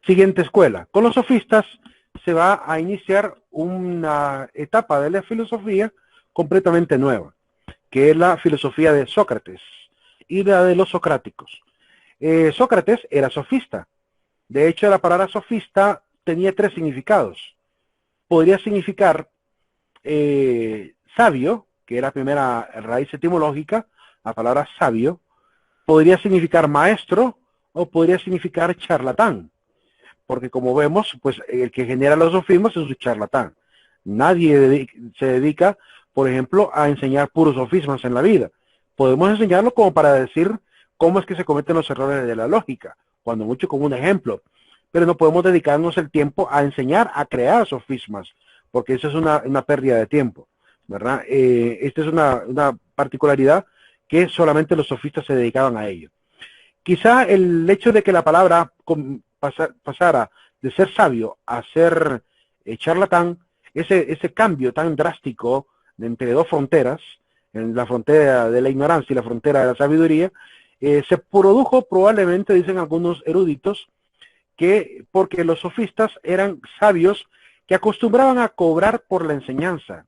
Siguiente escuela. Con los sofistas se va a iniciar una etapa de la filosofía completamente nueva, que es la filosofía de Sócrates y la de los socráticos. Sócrates era sofista. De hecho, la palabra sofista tenía tres significados. Podría significar sabio, que era la primera raíz etimológica, la palabra sabio. Podría significar maestro o podría significar charlatán. Porque como vemos, pues el que genera los sofismas es un charlatán. Nadie se dedica, por ejemplo, a enseñar puros sofismas en la vida. Podemos enseñarlo como para decir cómo es que se cometen los errores de la lógica, cuando mucho como un ejemplo. Pero no podemos dedicarnos el tiempo a enseñar a crear sofismas, porque eso es una pérdida de tiempo, ¿verdad? Esta es una particularidad que solamente los sofistas se dedicaban a ello. Quizá el hecho de que la palabra pasara de ser sabio a ser charlatán, ese cambio tan drástico entre dos fronteras, en la frontera de la ignorancia y la frontera de la sabiduría, se produjo probablemente, dicen algunos eruditos, que porque los sofistas eran sabios que acostumbraban a cobrar por la enseñanza.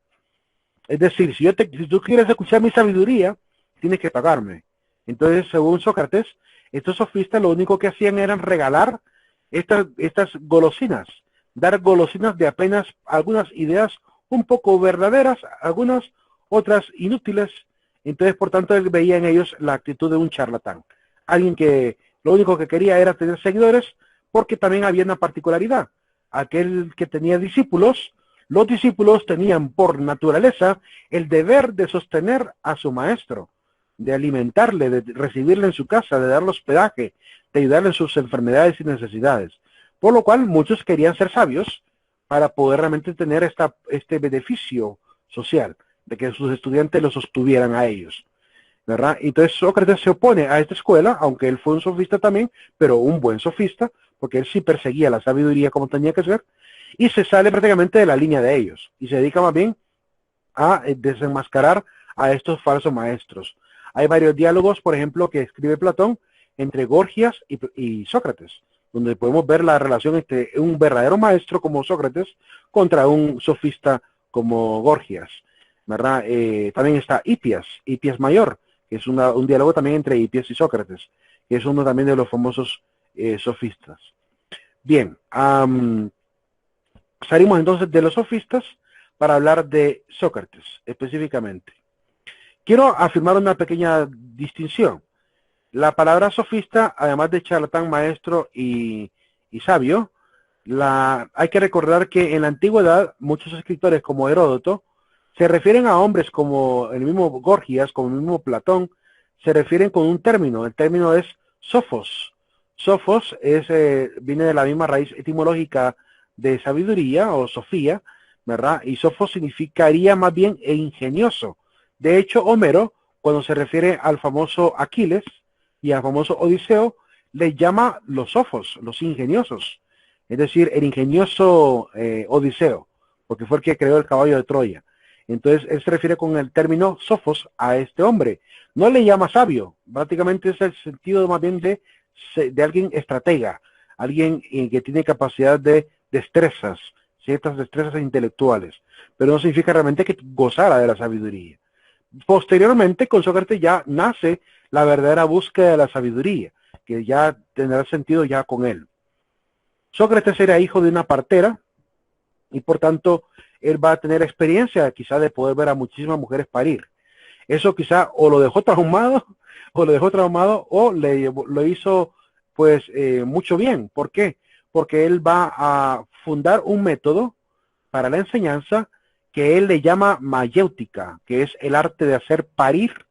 Es decir, si tú quieres escuchar mi sabiduría, tienes que pagarme. Entonces, según Sócrates, estos sofistas lo único que hacían era regalar estas golosinas, dar golosinas de apenas algunas ideas un poco verdaderas, algunas otras inútiles. Entonces, por tanto, él veía en ellos la actitud de un charlatán. Alguien que lo único que quería era tener seguidores, porque también había una particularidad. Aquel que tenía discípulos, los discípulos tenían por naturaleza el deber de sostener a su maestro, de alimentarle, de recibirle en su casa, de darle hospedaje, de ayudarle en sus enfermedades y necesidades. Por lo cual muchos querían ser sabios para poder realmente tener este beneficio social, de que sus estudiantes los sostuvieran a ellos, ¿verdad? Entonces Sócrates se opone a esta escuela, aunque él fue un sofista también, pero un buen sofista, porque él sí perseguía la sabiduría como tenía que ser, y se sale prácticamente de la línea de ellos, y se dedica más bien a desenmascarar a estos falsos maestros. Hay varios diálogos, por ejemplo, que escribe Platón entre Gorgias y Sócrates, donde podemos ver la relación entre un verdadero maestro como Sócrates contra un sofista como Gorgias, ¿verdad? También está Hipias Mayor, que es un diálogo también entre Hipias y Sócrates, que es uno también de los famosos sofistas. Bien, salimos entonces de los sofistas para hablar de Sócrates específicamente. Quiero afirmar una pequeña distinción. La palabra sofista, además de charlatán, maestro y sabio, hay que recordar que en la antigüedad muchos escritores como Heródoto se refieren a hombres como el mismo Gorgias, como el mismo Platón, se refieren con un término. El término es sofos. Sofos viene de la misma raíz etimológica de sabiduría o sofía, ¿verdad? Y sofos significaría más bien ingenioso. De hecho, Homero, cuando se refiere al famoso Aquiles y al famoso Odiseo, le llama los sofos, los ingeniosos. Es decir, el ingenioso Odiseo, porque fue el que creó el caballo de Troya. Entonces, él se refiere con el término sofos a este hombre. No le llama sabio, prácticamente es el sentido más bien de alguien estratega, alguien que tiene capacidad de destrezas, ciertas destrezas intelectuales, pero no significa realmente que gozara de la sabiduría. Posteriormente, con Sócrates ya nace la verdadera búsqueda de la sabiduría, que ya tendrá sentido ya con él. Sócrates era hijo de una partera y por tanto él va a tener experiencia quizá de poder ver a muchísimas mujeres parir. Eso quizá o lo dejó traumado o lo hizo pues mucho bien. ¿Por qué? Porque él va a fundar un método para la enseñanza que él le llama mayéutica, que es el arte de hacer parir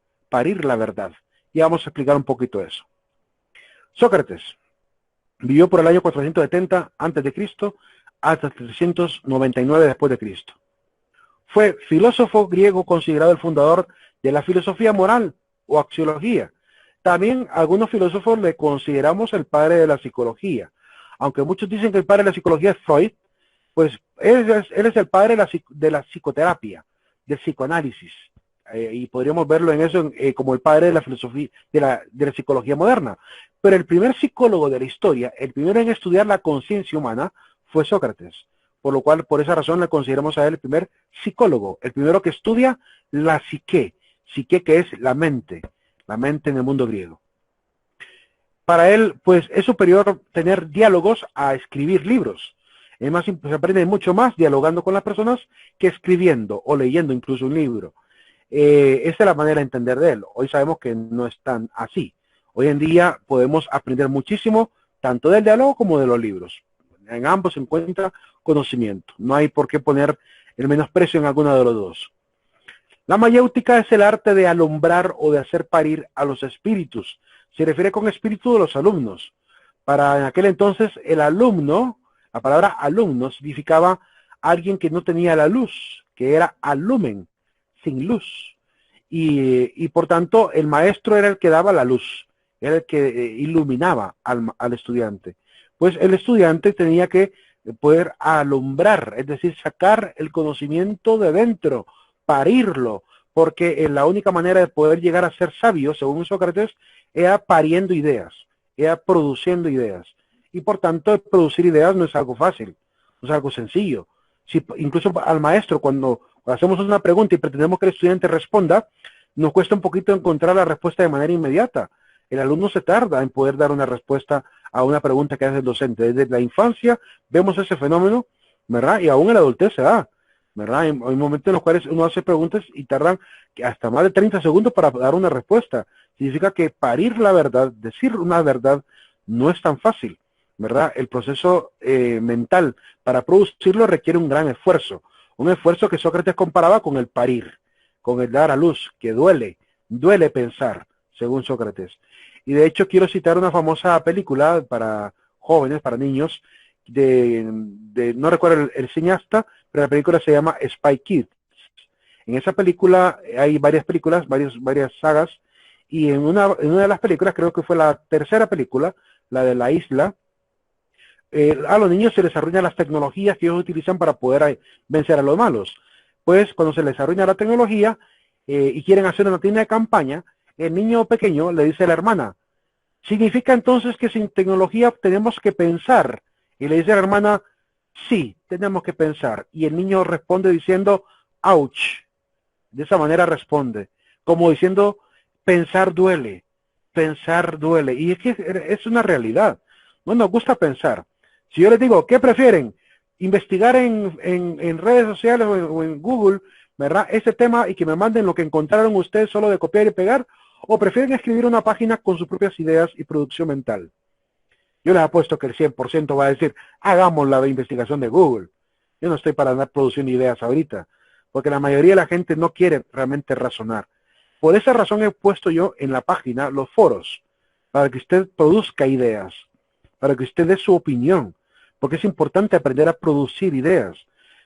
la verdad. Y vamos a explicar un poquito eso. Sócrates vivió por el año 470 a.C. hasta 399 después de Cristo. Fue filósofo griego considerado el fundador de la filosofía moral o axiología. También algunos filósofos le consideramos el padre de la psicología. Aunque muchos dicen que el padre de la psicología es Freud, pues él es el padre de la psicoterapia, del psicoanálisis. y podríamos verlo en eso como el padre de la filosofía, de la psicología moderna. Pero el primer psicólogo de la historia, el primero en estudiar la conciencia humana, fue Sócrates. Por lo cual, por esa razón, le consideramos a él el primer psicólogo, el primero que estudia la psique que es la mente en el mundo griego. Para él, pues, es superior tener diálogos a escribir libros. Es más, se aprende mucho más dialogando con las personas que escribiendo o leyendo incluso un libro. Esa es la manera de entender de él. Hoy sabemos que no es tan así. Hoy en día podemos aprender muchísimo tanto del diálogo como de los libros. En ambos se encuentra conocimiento. No hay por qué poner el menosprecio en alguno de los dos. La mayéutica es el arte de alumbrar o de hacer parir a los espíritus. Se refiere con espíritu de los alumnos. Para en aquel entonces el alumno, la palabra alumno significaba alguien que no tenía la luz, que era alumen, sin luz. Y por tanto el maestro era el que daba la luz, era el que iluminaba al estudiante. Pues el estudiante tenía que poder alumbrar, es decir, sacar el conocimiento de dentro, parirlo, porque la única manera de poder llegar a ser sabio, según Sócrates, era pariendo ideas, era produciendo ideas. Y por tanto, producir ideas no es algo fácil, no es algo sencillo. Si, incluso al maestro, cuando hacemos una pregunta y pretendemos que el estudiante responda, nos cuesta un poquito encontrar la respuesta de manera inmediata. El alumno se tarda en poder dar una respuesta a una pregunta que hace el docente. Desde la infancia vemos ese fenómeno, ¿verdad? Y aún en la adultez se da, ¿verdad? Hay momentos en los cuales uno hace preguntas y tardan hasta más de 30 segundos para dar una respuesta. Significa que parir la verdad, decir una verdad, no es tan fácil, ¿verdad? El proceso mental para producirlo requiere un gran esfuerzo. Un esfuerzo que Sócrates comparaba con el parir, con el dar a luz, que duele pensar, según Sócrates. Y de hecho quiero citar una famosa película para jóvenes, para niños, no recuerdo el cineasta, pero la película se llama Spy Kids. En esa película hay varias películas, varias sagas, y en una de las películas, creo que fue la tercera película, la de la isla, a los niños se les arruinan las tecnologías que ellos utilizan para poder vencer a los malos. Pues cuando se les arruina la tecnología y quieren hacer una tienda de campaña, el niño pequeño le dice a la hermana, ¿significa entonces que sin tecnología tenemos que pensar? Y le dice a la hermana, sí, tenemos que pensar. Y el niño responde diciendo, ouch. De esa manera responde, como diciendo, pensar duele. Y es que es una realidad. No nos gusta pensar. Si yo les digo, ¿qué prefieren? Investigar en redes sociales o en Google, ¿verdad? Ese tema y que me manden lo que encontraron ustedes solo de copiar y pegar, o prefieren escribir una página con sus propias ideas y producción mental. Yo les apuesto que el 100% va a decir, hagamos la investigación de Google. Yo no estoy para andar produciendo ideas ahorita, porque la mayoría de la gente no quiere realmente razonar. Por esa razón he puesto yo en la página los foros, para que usted produzca ideas, para que usted dé su opinión, porque es importante aprender a producir ideas.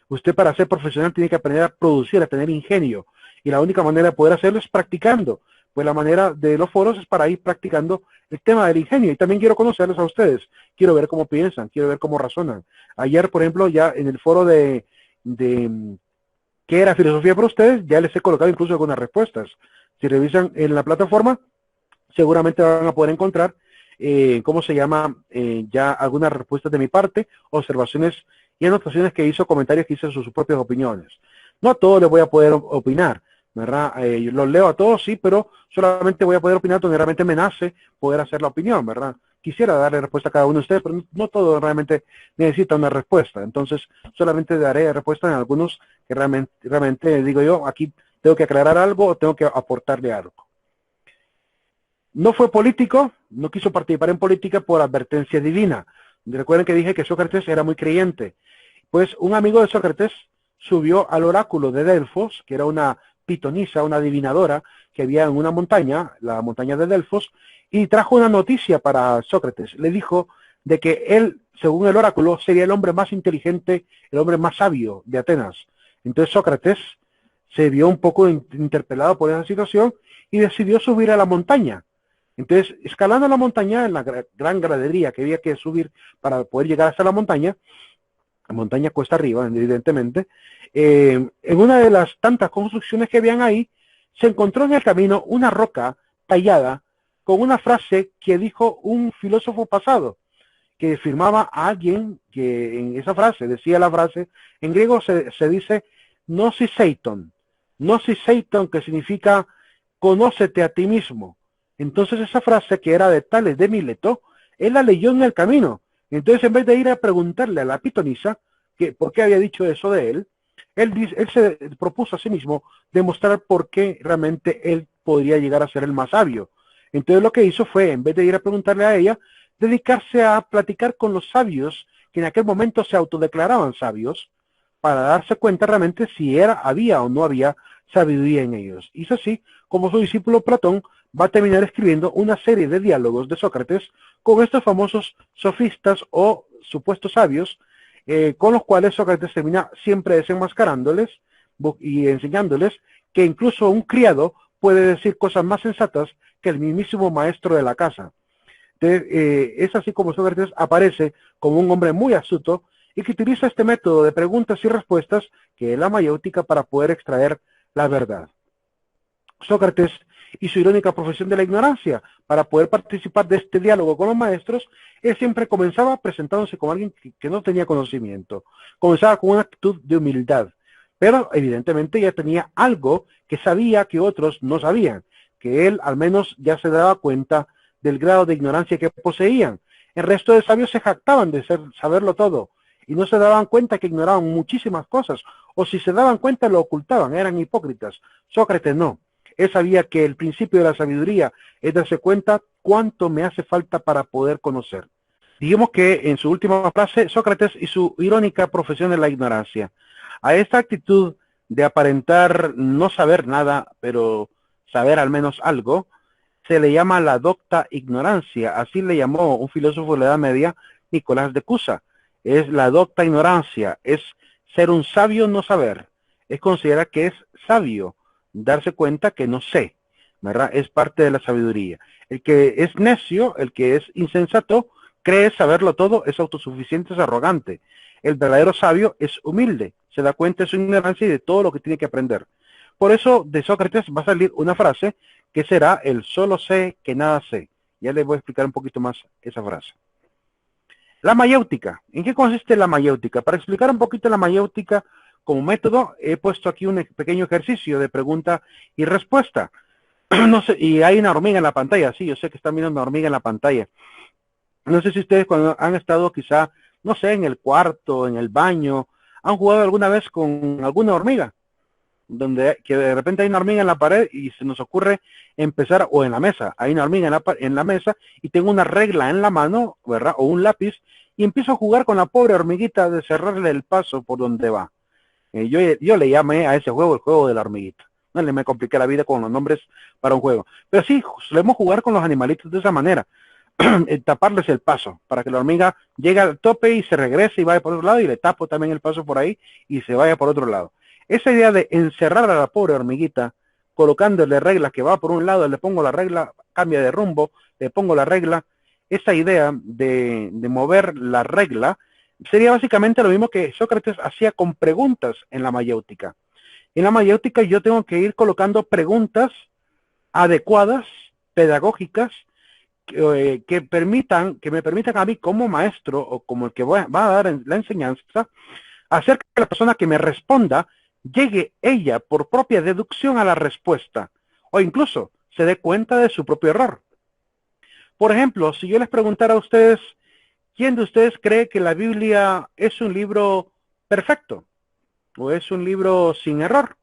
Usted para ser profesional tiene que aprender a producir, a tener ingenio, y la única manera de poder hacerlo es practicando. Pues la manera de los foros es para ir practicando el tema del ingenio. Y también quiero conocerlos a ustedes. Quiero ver cómo piensan, quiero ver cómo razonan. Ayer, por ejemplo, ya en el foro de ¿qué era filosofía para ustedes? Ya les he colocado incluso algunas respuestas. Si revisan en la plataforma, seguramente van a poder encontrar, ¿cómo se llama? Ya algunas respuestas de mi parte, observaciones y anotaciones que hizo, comentarios que hizo sus propias opiniones. No a todos les voy a poder opinar, ¿verdad? Yo los leo a todos, sí, pero solamente voy a poder opinar donde realmente me nace poder hacer la opinión, ¿verdad? Quisiera darle respuesta a cada uno de ustedes, pero no todo realmente necesita una respuesta. Entonces, solamente daré respuesta en algunos que realmente digo yo, aquí tengo que aclarar algo o tengo que aportarle algo. No fue político, no quiso participar en política por advertencia divina. Recuerden que dije que Sócrates era muy creyente. Pues un amigo de Sócrates subió al oráculo de Delfos, que era una pitonisa, una adivinadora, que había en una montaña, la montaña de Delfos, y trajo una noticia para Sócrates. Le dijo de que él, según el oráculo, sería el hombre más inteligente, el hombre más sabio de Atenas. Entonces Sócrates se vio un poco interpelado por esa situación y decidió subir a la montaña. Entonces, escalando la montaña, en la gran gradería que había que subir para poder llegar hasta la montaña cuesta arriba, evidentemente, en una de las tantas construcciones que habían ahí, se encontró en el camino una roca tallada con una frase que dijo un filósofo pasado, que firmaba a alguien que en esa frase, decía la frase, en griego se dice nosiseiton, nosiseiton, que significa conócete a ti mismo. Entonces esa frase, que era de Tales de Mileto, él la leyó en el camino. Entonces, en vez de ir a preguntarle a la pitonisa que por qué había dicho eso de él se propuso a sí mismo demostrar por qué realmente él podría llegar a ser el más sabio. Entonces lo que hizo fue, en vez de ir a preguntarle a ella, dedicarse a platicar con los sabios que en aquel momento se autodeclaraban sabios, para darse cuenta realmente si había o no había sabiduría en ellos. Y es así como su discípulo Platón va a terminar escribiendo una serie de diálogos de Sócrates con estos famosos sofistas o supuestos sabios, con los cuales Sócrates termina siempre desenmascarándoles y enseñándoles que incluso un criado puede decir cosas más sensatas que el mismísimo maestro de la casa. Es así como Sócrates aparece como un hombre muy astuto y que utiliza este método de preguntas y respuestas, que es la mayéutica, para poder extraer la verdad. Sócrates y su irónica profesión de la ignorancia. Para poder participar de este diálogo con los maestros, él siempre comenzaba presentándose como alguien que no tenía conocimiento. Comenzaba con una actitud de humildad, pero evidentemente ya tenía algo que sabía que otros no sabían, que él al menos ya se daba cuenta del grado de ignorancia que poseían. El resto de sabios se jactaban de saberlo todo y no se daban cuenta que ignoraban muchísimas cosas, o si se daban cuenta lo ocultaban, eran hipócritas. Sócrates no. Él sabía que el principio de la sabiduría es darse cuenta cuánto me hace falta para poder conocer. Digamos que en su última frase, Sócrates y su irónica profesión de la ignorancia. A esta actitud de aparentar no saber nada, pero saber al menos algo, se le llama la docta ignorancia. Así le llamó un filósofo de la Edad Media, Nicolás de Cusa. Es la docta ignorancia, es ser un sabio no saber, es considerar que es sabio darse cuenta que no sé, ¿verdad? Es parte de la sabiduría. El que es necio, el que es insensato, cree saberlo todo, es autosuficiente, es arrogante. El verdadero sabio es humilde, se da cuenta de su ignorancia y de todo lo que tiene que aprender. Por eso de Sócrates va a salir una frase que será el solo sé que nada sé. Ya les voy a explicar un poquito más esa frase. La mayéutica. ¿En qué consiste la mayéutica? Para explicar un poquito la mayéutica como método, he puesto aquí un pequeño ejercicio de pregunta y respuesta. No sé, y hay una hormiga en la pantalla. Sí, yo sé que están viendo una hormiga en la pantalla. No sé si ustedes, cuando han estado quizá, no sé, en el cuarto, en el baño, han jugado alguna vez con alguna hormiga, donde que de repente hay una hormiga en la pared y se nos ocurre empezar, o en la mesa, hay una hormiga en la mesa y tengo una regla en la mano, ¿verdad? O un lápiz, y empiezo a jugar con la pobre hormiguita de cerrarle el paso por donde va. Yo le llamé a ese juego el juego de la hormiguita. No le me compliqué la vida con los nombres para un juego. Pero sí, solemos jugar con los animalitos de esa manera. Taparles el paso para que la hormiga llegue al tope y se regrese y vaya por otro lado, y le tapo también el paso por ahí y se vaya por otro lado. Esa idea de encerrar a la pobre hormiguita, colocándole reglas, que va por un lado, le pongo la regla, cambia de rumbo, le pongo la regla, esa idea de mover la regla sería básicamente lo mismo que Sócrates hacía con preguntas en la mayéutica. En la mayéutica yo tengo que ir colocando preguntas adecuadas, pedagógicas, que me permitan a mí como maestro o como el que va a dar la enseñanza, hacer que la persona que me responda llegue ella por propia deducción a la respuesta, o incluso se dé cuenta de su propio error. Por ejemplo, si yo les preguntara a ustedes, ¿quién de ustedes cree que la Biblia es un libro perfecto o es un libro sin error?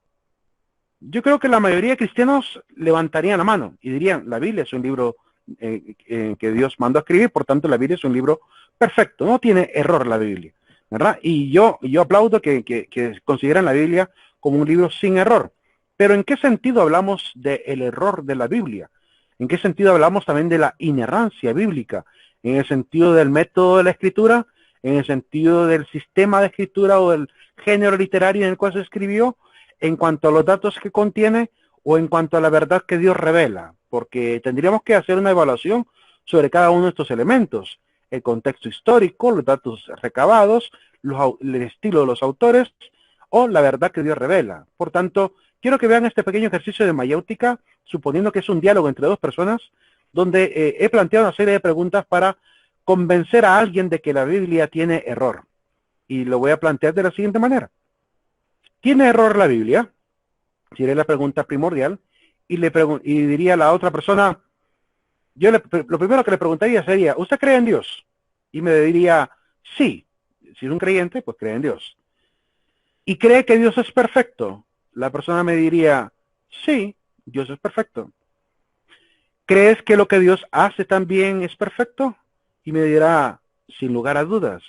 Yo creo que la mayoría de cristianos levantarían la mano y dirían, la Biblia es un libro que Dios mandó a escribir, por tanto la Biblia es un libro perfecto, no tiene error la Biblia, ¿verdad? Y yo aplaudo que consideran la Biblia como un libro sin error. Pero ¿en qué sentido hablamos del error de la Biblia? ¿En qué sentido hablamos también de la inerrancia bíblica? ¿En el sentido del método de la escritura? ¿En el sentido del sistema de escritura o del género literario en el cual se escribió? ¿En cuanto a los datos que contiene o en cuanto a la verdad que Dios revela? Porque tendríamos que hacer una evaluación sobre cada uno de estos elementos: el contexto histórico, los datos recabados, el estilo de los autores o la verdad que Dios revela. Por tanto, quiero que vean este pequeño ejercicio de mayéutica, suponiendo que es un diálogo entre dos personas, donde he planteado una serie de preguntas para convencer a alguien de que la Biblia tiene error. Y lo voy a plantear de la siguiente manera. ¿Tiene error la Biblia? Sería la pregunta primordial. Y diría a la otra persona, lo primero que le preguntaría sería, ¿usted cree en Dios? Y me diría, sí. Si es un creyente, pues cree en Dios. ¿Y cree que Dios es perfecto? La persona me diría, sí, Dios es perfecto. ¿Crees que lo que Dios hace también es perfecto? Y me dirá, sin lugar a dudas.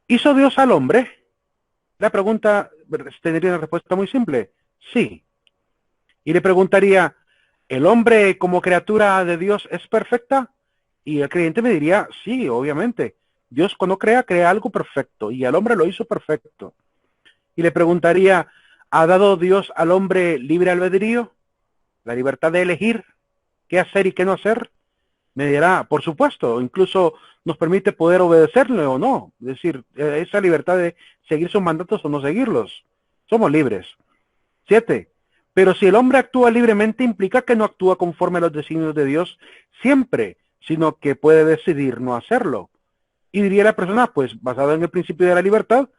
¿Hizo Dios al hombre? La pregunta tendría una respuesta muy simple, sí. Y le preguntaría, ¿el hombre como criatura de Dios es perfecta? Y el creyente me diría, sí, obviamente. Dios cuando crea algo perfecto y al hombre lo hizo perfecto. Y le preguntaría, ¿ha dado Dios al hombre libre albedrío? ¿La libertad de elegir qué hacer y qué no hacer? Me dirá, por supuesto, incluso nos permite poder obedecerle o no. Es decir, esa libertad de seguir sus mandatos o no seguirlos. Somos libres. 7. Pero si el hombre actúa libremente, implica que no actúa conforme a los designios de Dios siempre, sino que puede decidir no hacerlo. Y diría la persona, pues basado en el principio de la libertad,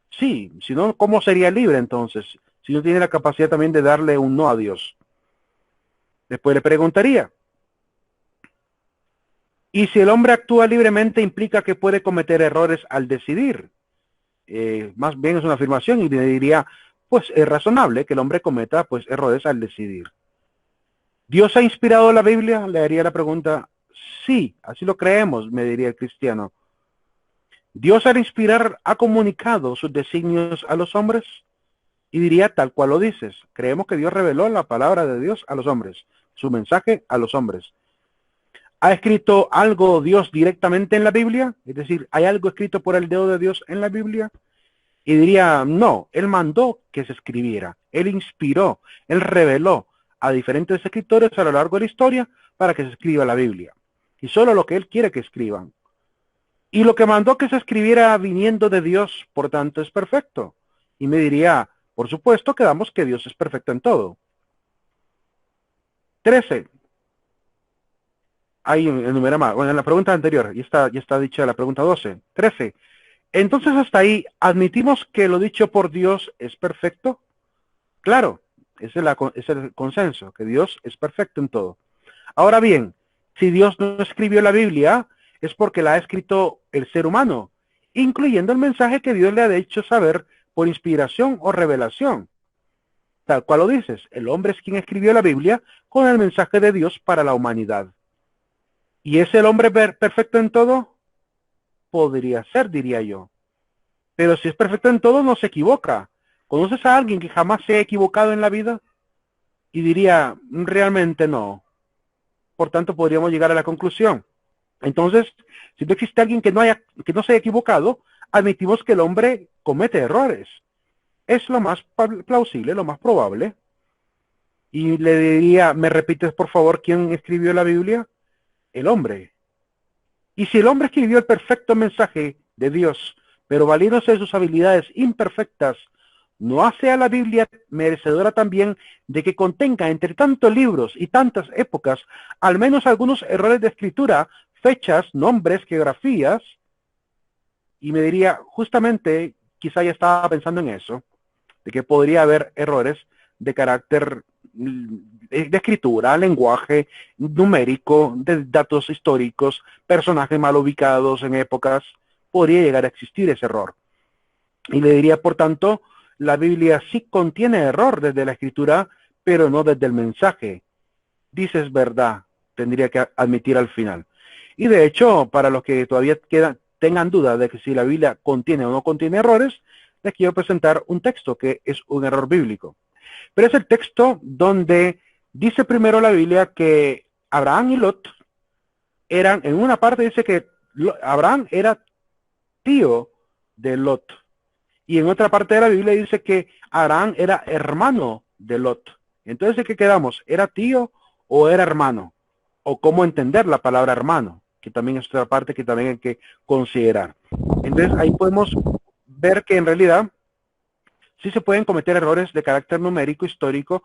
sí, si no, ¿cómo sería libre entonces? Si no tiene la capacidad también de darle un no a Dios. Después le preguntaría, ¿y si el hombre actúa libremente implica que puede cometer errores al decidir? Más bien es una afirmación y le diría, pues es razonable que el hombre cometa pues errores al decidir. ¿Dios ha inspirado la Biblia? Le haría la pregunta, sí, así lo creemos, me diría el cristiano. ¿Dios al inspirar ha comunicado sus designios a los hombres? Y diría tal cual lo dices. Creemos que Dios reveló la palabra de Dios a los hombres, su mensaje a los hombres. ¿Ha escrito algo Dios directamente en la Biblia? Es decir, ¿hay algo escrito por el dedo de Dios en la Biblia? Y diría, no, Él mandó que se escribiera, Él inspiró, Él reveló a diferentes escritores a lo largo de la historia para que se escriba la Biblia. Y solo lo que Él quiere que escriban. Y lo que mandó que se escribiera viniendo de Dios, por tanto, es perfecto. Y me diría, por supuesto, quedamos que Dios es perfecto en todo. 13. Ahí enumera más. Bueno, en la pregunta anterior, ya está dicha la pregunta 12. 13. Entonces hasta ahí, ¿admitimos que lo dicho por Dios es perfecto? Claro, es el consenso, que Dios es perfecto en todo. Ahora bien, si Dios no escribió la Biblia, es porque la ha escrito el ser humano, incluyendo el mensaje que Dios le ha hecho saber por inspiración o revelación. Tal cual lo dices, el hombre es quien escribió la Biblia con el mensaje de Dios para la humanidad. ¿Y es el hombre perfecto en todo? Podría ser, diría yo. Pero si es perfecto en todo, no se equivoca. ¿Conoces a alguien que jamás se ha equivocado en la vida? Y diría, realmente no. Por tanto, podríamos llegar a la conclusión. Entonces, si no existe alguien que no se haya equivocado, admitimos que el hombre comete errores. Es lo más plausible, lo más probable. Y le diría, ¿me repites por favor quién escribió la Biblia? El hombre. Y si el hombre escribió el perfecto mensaje de Dios, pero valiéndose de sus habilidades imperfectas, ¿no hace a la Biblia merecedora también de que contenga entre tantos libros y tantas épocas al menos algunos errores de escritura, fechas, nombres, geografías? Y me diría, justamente, quizá ya estaba pensando en eso, de que podría haber errores de carácter de escritura, lenguaje, numérico, de datos históricos, personajes mal ubicados en épocas, podría llegar a existir ese error. Y le diría, por tanto, la Biblia sí contiene error desde la escritura, pero no desde el mensaje. Dices verdad, tendría que admitir al final. Y de hecho, para los que todavía tengan duda de que si la Biblia contiene o no contiene errores, les quiero presentar un texto que es un error bíblico. Pero es el texto donde dice primero la Biblia que Abraham y Lot eran, en una parte dice que Abraham era tío de Lot. Y en otra parte de la Biblia dice que Abraham era hermano de Lot. Entonces, ¿de qué quedamos? ¿Era tío o era hermano? O cómo entender la palabra hermano, que también es otra parte que también hay que considerar. Entonces, ahí podemos ver que en realidad sí se pueden cometer errores de carácter numérico, histórico,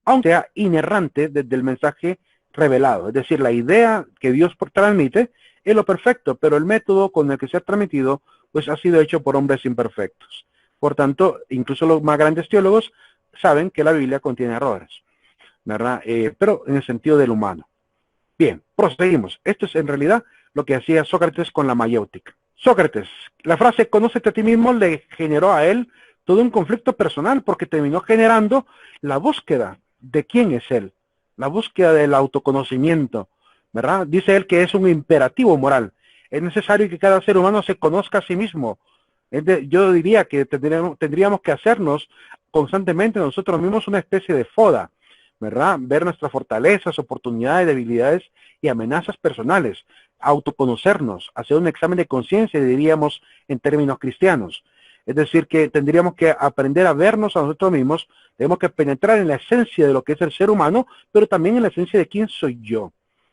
aunque sea inerrante desde el mensaje revelado. Es decir, la idea que Dios transmite es lo perfecto, pero el método con el que se ha transmitido pues ha sido hecho por hombres imperfectos. Por tanto, incluso los más grandes teólogos saben que la Biblia contiene errores, ¿verdad? Pero en el sentido del humano. Bien, proseguimos. Esto es en realidad lo que hacía Sócrates con la mayéutica. Sócrates, la frase "conócete a ti mismo" le generó a él todo un conflicto personal porque terminó generando la búsqueda de quién es él, la búsqueda del autoconocimiento, ¿verdad? Dice él que es un imperativo moral. Es necesario que cada ser humano se conozca a sí mismo. Yo diría que tendríamos que hacernos constantemente nosotros mismos una especie de FODA, ¿verdad? Ver nuestras fortalezas, oportunidades, debilidades y amenazas personales, autoconocernos, hacer un examen de conciencia, diríamos en términos cristianos. Es decir, que tendríamos que aprender a vernos a nosotros mismos, tenemos que penetrar en la esencia de lo que es el ser humano, pero también en la esencia de quién soy yo,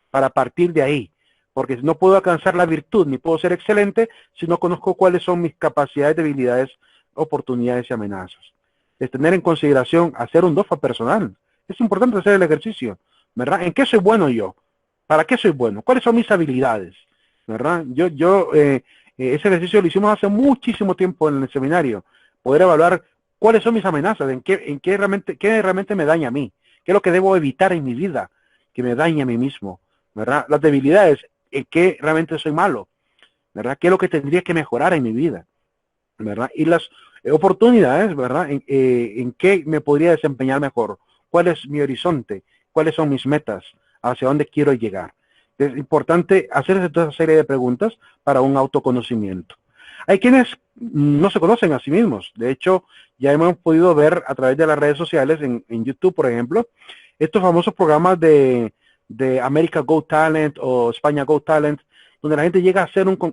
para partir de ahí. Porque no puedo alcanzar la virtud, ni puedo ser excelente, si no conozco cuáles son mis capacidades, debilidades, oportunidades y amenazas. Es tener en consideración hacer un DOFA personal. Es importante hacer el ejercicio, ¿verdad? ¿En qué soy bueno yo? ¿Para qué soy bueno? ¿Cuáles son mis habilidades? ¿Verdad? Ese ejercicio lo hicimos hace muchísimo tiempo en el seminario. Poder evaluar cuáles son mis amenazas, qué realmente me daña a mí, qué es lo que debo evitar en mi vida, que me dañe a mí mismo, ¿verdad? Las debilidades, en qué realmente soy malo, ¿verdad? ¿Qué es lo que tendría que mejorar en mi vida, ¿verdad? Y las oportunidades, ¿verdad? En qué me podría desempeñar mejor, cuál es mi horizonte, cuáles son mis metas, hacia dónde quiero llegar. Es importante hacerse toda esa serie de preguntas para un autoconocimiento. Hay quienes no se conocen a sí mismos. De hecho, ya hemos podido ver a través de las redes sociales, en YouTube, por ejemplo, estos famosos programas de America Got Talent o España Got Talent, donde la gente llega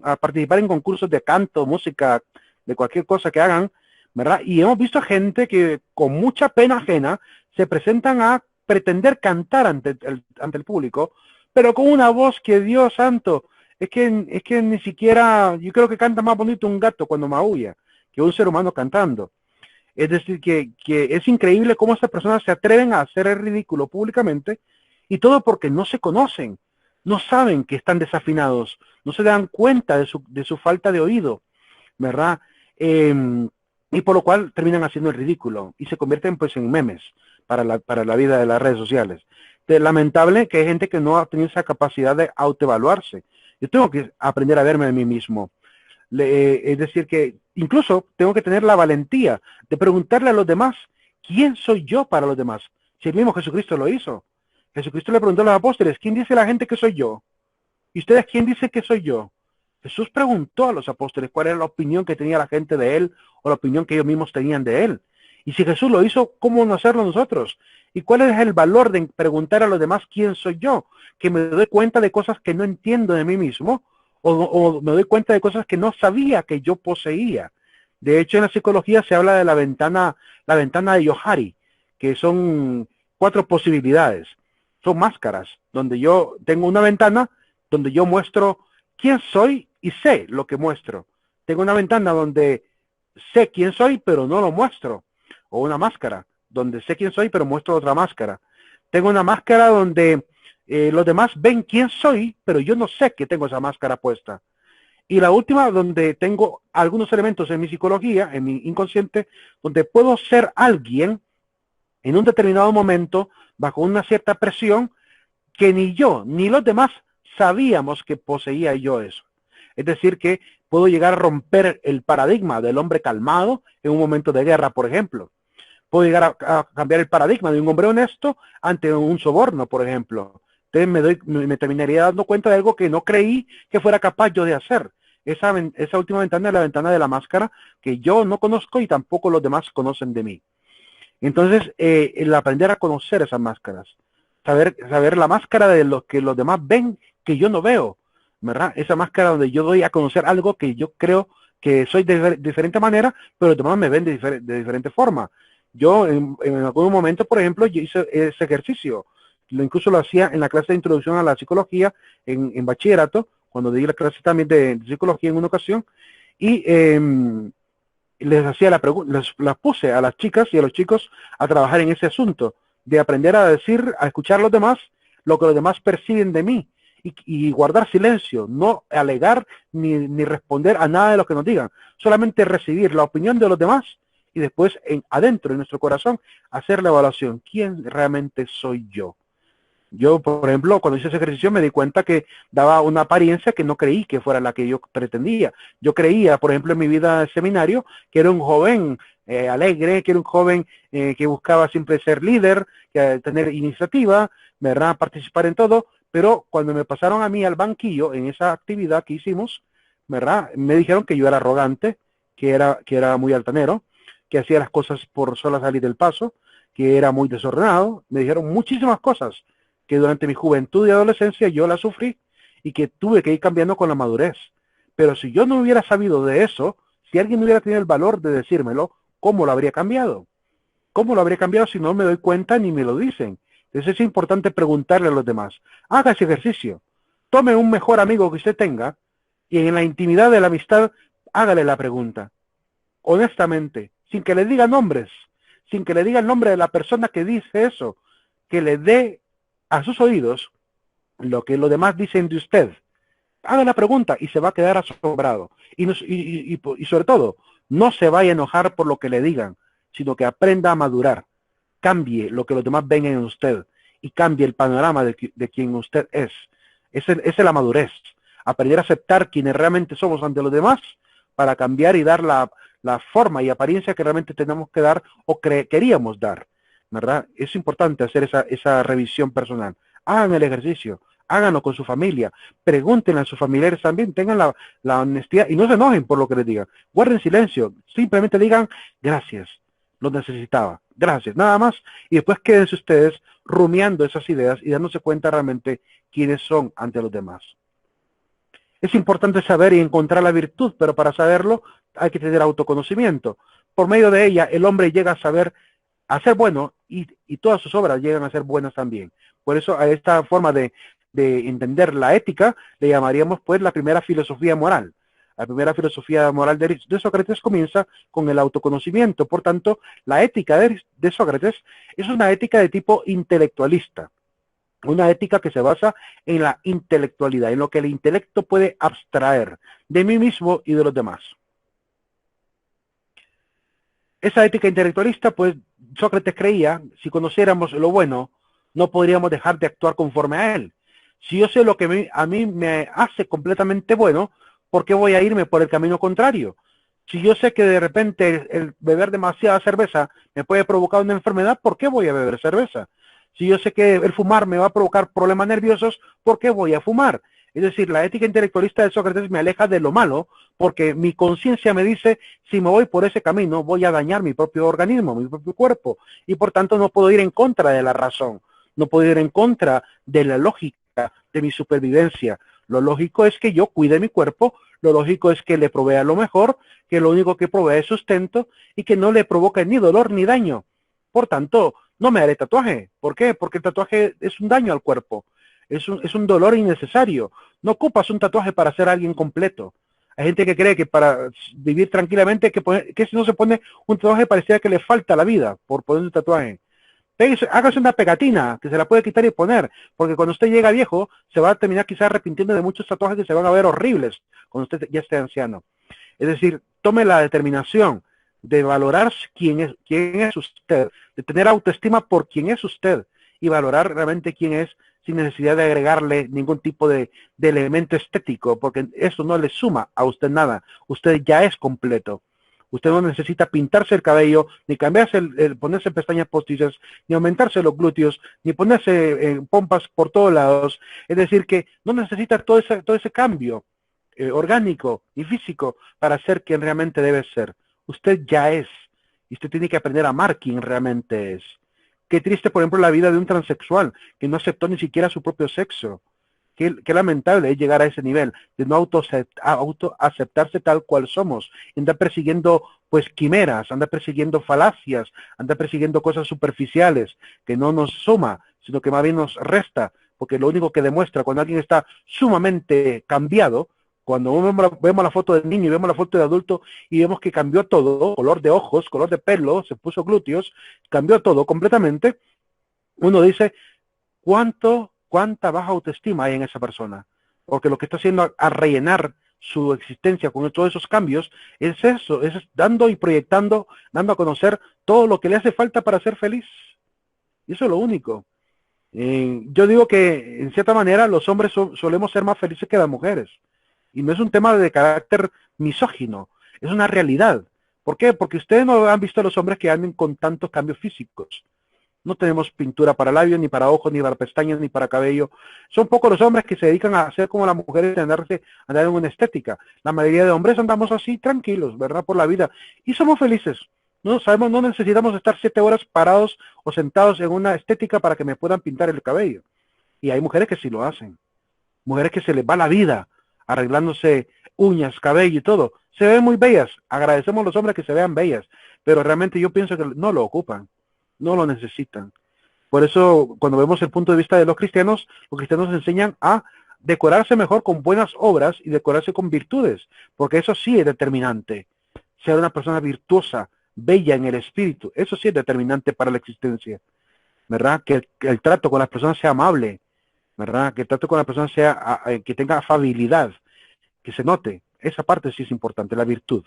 a participar en concursos de canto, música, de cualquier cosa que hagan, ¿verdad? Y hemos visto gente que con mucha pena ajena se presentan a pretender cantar ante el público, pero con una voz que, Dios santo, es que ni siquiera, yo creo que canta más bonito un gato cuando maulla que un ser humano cantando. Es decir, que es increíble cómo estas personas se atreven a hacer el ridículo públicamente, y todo porque no se conocen, no saben que están desafinados, no se dan cuenta de su falta de oído, ¿verdad? Y por lo cual terminan haciendo el ridículo y se convierten pues en memes para la vida de las redes sociales. Lamentable que hay gente que no ha tenido esa capacidad de autoevaluarse. Yo tengo que aprender a verme a mí mismo. Es decir, que incluso tengo que tener la valentía de preguntarle a los demás, ¿quién soy yo para los demás? Si el mismo Jesucristo lo hizo. Jesucristo le preguntó a los apóstoles, ¿quién dice la gente que soy yo? ¿Y ustedes quién dice que soy yo? Jesús preguntó a los apóstoles cuál era la opinión que tenía la gente de él o la opinión que ellos mismos tenían de él. Y si Jesús lo hizo, ¿cómo no hacerlo nosotros? ¿Y cuál es el valor de preguntar a los demás quién soy yo? Que me doy cuenta de cosas que no entiendo de mí mismo, o me doy cuenta de cosas que no sabía que yo poseía. De hecho, en la psicología se habla de la ventana de Johari, que son 4 posibilidades. Son máscaras, donde yo tengo una ventana donde yo muestro quién soy y sé lo que muestro. Tengo una ventana donde sé quién soy, pero no lo muestro. O una máscara, donde sé quién soy, pero muestro otra máscara. Tengo una máscara donde los demás ven quién soy, pero yo no sé que tengo esa máscara puesta. Y la última, donde tengo algunos elementos en mi psicología, en mi inconsciente, donde puedo ser alguien en un determinado momento, bajo una cierta presión, que ni yo ni los demás sabíamos que poseía yo eso. Es decir, que puedo llegar a romper el paradigma del hombre calmado en un momento de guerra, por ejemplo. Puedo llegar a cambiar el paradigma de un hombre honesto ante un soborno, por ejemplo. Entonces me terminaría dando cuenta de algo que no creí que fuera capaz yo de hacer. Esa última ventana es la ventana de la máscara, que yo no conozco y tampoco los demás conocen de mí. Entonces, el aprender a conocer esas máscaras, saber la máscara de lo que los demás ven que yo no veo, ¿verdad? Esa máscara donde yo doy a conocer algo que yo creo que soy de diferente manera, pero los demás me ven de diferente forma. Yo en algún momento, por ejemplo, yo hice ese ejercicio. Incluso lo hacía en la clase de introducción a la psicología en bachillerato, cuando di la clase también de psicología en una ocasión. Y les hacía la pregunta, las puse a las chicas y a los chicos a trabajar en ese asunto, de aprender a decir, a escuchar a los demás, lo que los demás perciben de mí, y guardar silencio, no alegar ni responder a nada de lo que nos digan, solamente recibir la opinión de los demás y después adentro, en nuestro corazón, hacer la evaluación. ¿Quién realmente soy yo? Yo, por ejemplo, cuando hice ese ejercicio me di cuenta que daba una apariencia que no creí que fuera la que yo pretendía. Yo creía, por ejemplo, en mi vida de seminario, que era un joven alegre, que era un joven que buscaba siempre ser líder, tener iniciativa, ¿verdad? Participar en todo, pero cuando me pasaron a mí al banquillo en esa actividad que hicimos, ¿verdad? Me dijeron que yo era arrogante, que era muy altanero, que hacía las cosas por sola salir del paso, que era muy desordenado. Me dijeron muchísimas cosas que durante mi juventud y adolescencia yo la sufrí y que tuve que ir cambiando con la madurez. Pero si yo no hubiera sabido de eso, si alguien no hubiera tenido el valor de decírmelo, ¿cómo lo habría cambiado? ¿Cómo lo habría cambiado si no me doy cuenta ni me lo dicen? Entonces es importante preguntarle a los demás. Haga ese ejercicio. Tome un mejor amigo que usted tenga y en la intimidad de la amistad hágale la pregunta. Honestamente, sin que le diga nombres, sin que le diga el nombre de la persona que dice eso, que le dé a sus oídos lo que los demás dicen de usted. Haga la pregunta y se va a quedar asombrado. Y sobre todo, no se vaya a enojar por lo que le digan, sino que aprenda a madurar. Cambie lo que los demás ven en usted y cambie el panorama de quien usted es. Esa es la madurez. Aprender a aceptar quienes realmente somos ante los demás para cambiar y dar la forma y apariencia que realmente tenemos que dar o queríamos dar, ¿verdad? Es importante hacer esa revisión personal. Hagan el ejercicio, háganlo con su familia, pregúntenle a sus familiares también, tengan la honestidad y no se enojen por lo que les digan. Guarden silencio, simplemente digan gracias, lo necesitaba, gracias, nada más. Y después quédense ustedes rumiando esas ideas y dándose cuenta realmente quiénes son ante los demás. Es importante saber y encontrar la virtud, pero para saberlo hay que tener autoconocimiento. Por medio de ella, el hombre llega a saber, a ser bueno y todas sus obras llegan a ser buenas también. Por eso a esta forma de entender la ética le llamaríamos pues la primera filosofía moral. La primera filosofía moral de Sócrates comienza con el autoconocimiento. Por tanto, la ética de Sócrates es una ética de tipo intelectualista. Una ética que se basa en la intelectualidad, en lo que el intelecto puede abstraer de mí mismo y de los demás. Esa ética intelectualista, pues Sócrates creía, si conociéramos lo bueno, no podríamos dejar de actuar conforme a él. Si yo sé lo que a mí me hace completamente bueno, ¿por qué voy a irme por el camino contrario? Si yo sé que de repente el beber demasiada cerveza me puede provocar una enfermedad, ¿por qué voy a beber cerveza? Si yo sé que el fumar me va a provocar problemas nerviosos, ¿por qué voy a fumar? Es decir, la ética intelectualista de Sócrates me aleja de lo malo, porque mi conciencia me dice, si me voy por ese camino, voy a dañar mi propio organismo, mi propio cuerpo, y por tanto no puedo ir en contra de la razón, no puedo ir en contra de la lógica de mi supervivencia. Lo lógico es que yo cuide mi cuerpo, lo lógico es que le provea lo mejor, que lo único que provee es sustento y que no le provoque ni dolor ni daño. Por tanto, no me haré tatuaje. ¿Por qué? Porque el tatuaje es un daño al cuerpo. Es un dolor innecesario. No ocupas un tatuaje para ser alguien completo. Hay gente que cree que para vivir tranquilamente, que si no se pone un tatuaje parecía que le falta la vida por poner un tatuaje. Hágase una pegatina que se la puede quitar y poner, porque cuando usted llega viejo, se va a terminar quizás arrepintiendo de muchos tatuajes que se van a ver horribles cuando usted ya esté anciano. Es decir, tome la determinación de valorar quién es usted, de tener autoestima por quién es usted y valorar realmente quién es sin necesidad de agregarle ningún tipo de elemento estético, porque eso no le suma a usted nada. Usted ya es completo. Usted no necesita pintarse el cabello, ni cambiarse, ponerse pestañas postizas, ni aumentarse los glúteos, ni ponerse pompas por todos lados. Es decir, que no necesita todo ese cambio orgánico y físico para ser quien realmente debe ser. Usted ya es. Y usted tiene que aprender a amar quien realmente es. Qué triste, por ejemplo, la vida de un transexual que no aceptó ni siquiera su propio sexo. Qué lamentable es llegar a ese nivel de no autoaceptarse tal cual somos. Anda persiguiendo pues quimeras, anda persiguiendo falacias, anda persiguiendo cosas superficiales que no nos suma, sino que más bien nos resta, porque lo único que demuestra cuando alguien está sumamente cambiado, Cuando vemos la foto de niño y vemos la foto de adulto y vemos que cambió todo, color de ojos, color de pelo, se puso glúteos, cambió todo completamente, uno dice, ¿cuánta baja autoestima hay en esa persona? Porque lo que está haciendo a rellenar su existencia con todos esos cambios es eso, es dando y proyectando, dando a conocer todo lo que le hace falta para ser feliz. Y eso es lo único. Yo digo que, en cierta manera, los hombres solemos ser más felices que las mujeres. Y no es un tema de carácter misógino, es una realidad. ¿Por qué? Porque ustedes no han visto a los hombres que anden con tantos cambios físicos. No tenemos pintura para labios, ni para ojos, ni para pestañas, ni para cabello. Son pocos los hombres que se dedican a hacer como las mujeres, andar en una estética. La mayoría de hombres andamos así tranquilos, ¿verdad? Por la vida. Y somos felices. No sabemos, no necesitamos estar 7 horas parados o sentados en una estética para que me puedan pintar el cabello. Y hay mujeres que sí lo hacen. Mujeres que se les va la vida arreglándose uñas, cabello y todo. Se ven muy bellas. Agradecemos a los hombres que se vean bellas. Pero realmente yo pienso que no lo ocupan. No lo necesitan. Por eso, cuando vemos el punto de vista de los cristianos enseñan a decorarse mejor con buenas obras y decorarse con virtudes, porque eso sí es determinante. Ser una persona virtuosa, bella en el espíritu, eso sí es determinante para la existencia, ¿verdad? Que el trato con las personas sea amable, ¿verdad? Que el trato con las personas sea, que tenga afabilidad, que se note. Esa parte sí es importante, la virtud.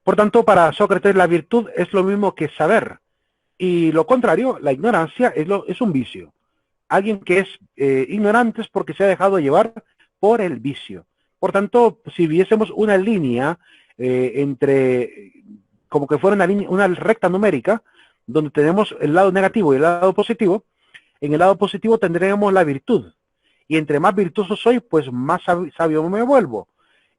Por tanto, para Sócrates la virtud es lo mismo que saber. Y lo contrario, la ignorancia es un vicio. Alguien que es ignorante es porque se ha dejado llevar por el vicio. Por tanto, si viésemos una línea entre, como que fuera una recta numérica, donde tenemos el lado negativo y el lado positivo, en el lado positivo tendremos la virtud. Y entre más virtuoso soy, pues más sabio me vuelvo.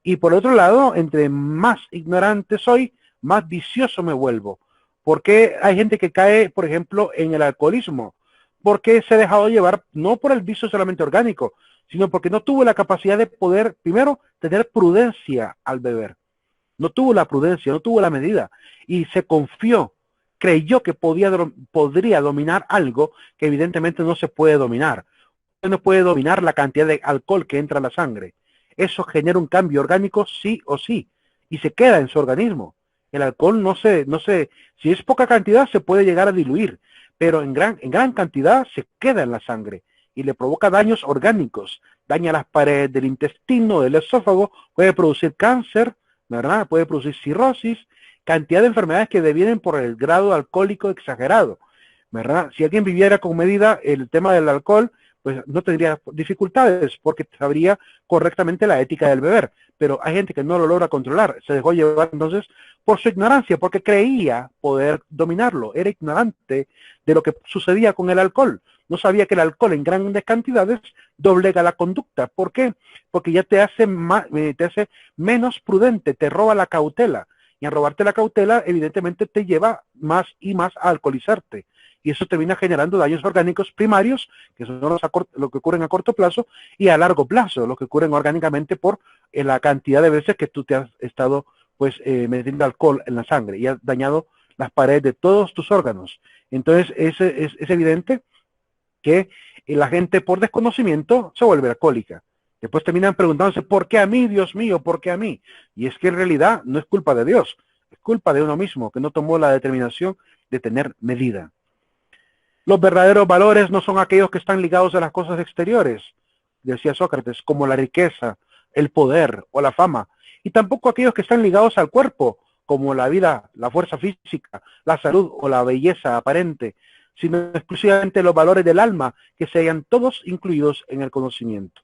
Y por otro lado, entre más ignorante soy, más vicioso me vuelvo. ¿Por qué hay gente que cae, por ejemplo, en el alcoholismo? Porque se ha dejado llevar no por el vicio solamente orgánico, sino porque no tuvo la capacidad de poder, primero, tener prudencia al beber. No tuvo la prudencia, no tuvo la medida. Y se confió, creyó que podría dominar algo que evidentemente no se puede dominar. Usted no puede dominar la cantidad de alcohol que entra a la sangre. Eso genera un cambio orgánico sí o sí. Y se queda en su organismo. El alcohol si es poca cantidad se puede llegar a diluir, pero en gran cantidad se queda en la sangre y le provoca daños orgánicos, daña las paredes del intestino, del esófago, puede producir cáncer, ¿verdad? Puede producir cirrosis, cantidad de enfermedades que devienen por el grado alcohólico exagerado, ¿verdad? Si alguien viviera con medida el tema del alcohol, pues no tendría dificultades porque sabría correctamente la ética del beber. Pero hay gente que no lo logra controlar, se dejó llevar entonces por su ignorancia, porque creía poder dominarlo, era ignorante de lo que sucedía con el alcohol. No sabía que el alcohol en grandes cantidades doblega la conducta. ¿Por qué? Porque ya te hace menos prudente, te roba la cautela. Y al robarte la cautela, evidentemente te lleva más y más a alcoholizarte. Y eso termina generando daños orgánicos primarios, que son lo que ocurren a corto plazo, y a largo plazo, lo que ocurren orgánicamente por la cantidad de veces que tú te has estado metiendo alcohol en la sangre y has dañado las paredes de todos tus órganos. Entonces es evidente que la gente por desconocimiento se vuelve alcohólica. Después terminan preguntándose, ¿por qué a mí, Dios mío? ¿Por qué a mí? Y es que en realidad no es culpa de Dios, es culpa de uno mismo, que no tomó la determinación de tener medida. Los verdaderos valores no son aquellos que están ligados a las cosas exteriores, decía Sócrates, como la riqueza, el poder o la fama, y tampoco aquellos que están ligados al cuerpo, como la vida, la fuerza física, la salud o la belleza aparente, sino exclusivamente los valores del alma, que se hayan todos incluidos en el conocimiento.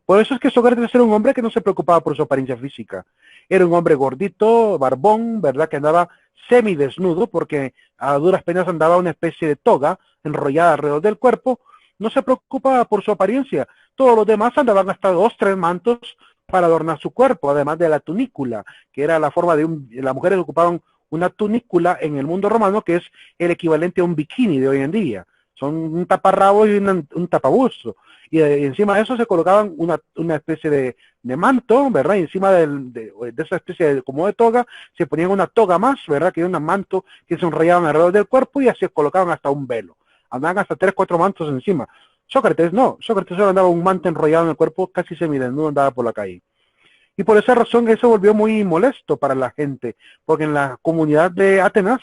Por eso es que Sócrates era un hombre que no se preocupaba por su apariencia física. Era un hombre gordito, barbón, ¿verdad? Que andaba semidesnudo, porque a duras penas andaba una especie de toga enrollada alrededor del cuerpo. No se preocupaba por su apariencia. Todos los demás andaban hasta 2, 3 mantos para adornar su cuerpo, además de la tunícula, que era la forma de las mujeres ocupaban una tunícula en el mundo romano, que es el equivalente a un bikini de hoy en día. Son un taparrabo y un tapabusto. Y encima de eso se colocaban una especie de manto, ¿verdad? Y encima de esa especie como de toga, se ponían una toga más, ¿verdad? Que era un manto que se enrollaban alrededor del cuerpo y así colocaban hasta un velo. Andaban hasta 3, 4 mantos encima. Sócrates no, Sócrates solo andaba un manto enrollado en el cuerpo, casi semidesnudo andaba por la calle. Y por esa razón eso volvió muy molesto para la gente, porque en la comunidad de Atenas,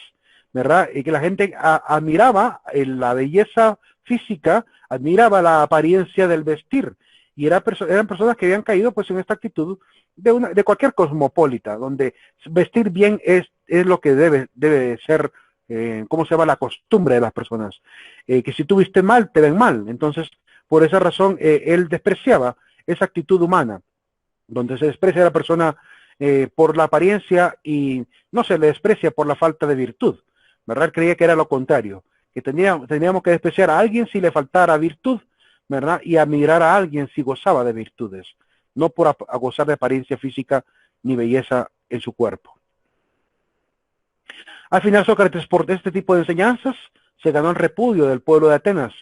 ¿verdad? Y que la gente admiraba la belleza física, admiraba la apariencia del vestir, y eran personas que habían caído pues en esta actitud de cualquier cosmopolita, donde vestir bien es lo que debe ser, ¿cómo se llama? La costumbre de las personas. Que si tú vistes mal, te ven mal. Entonces, por esa razón, él despreciaba esa actitud humana, donde se desprecia a la persona por la apariencia y no se le desprecia por la falta de virtud, ¿verdad? Creía que era lo contrario, que teníamos que despreciar a alguien si le faltara virtud, ¿verdad? Y admirar a alguien si gozaba de virtudes, no por gozar de apariencia física ni belleza en su cuerpo. Al final Sócrates, por este tipo de enseñanzas, se ganó el repudio del pueblo de Atenas,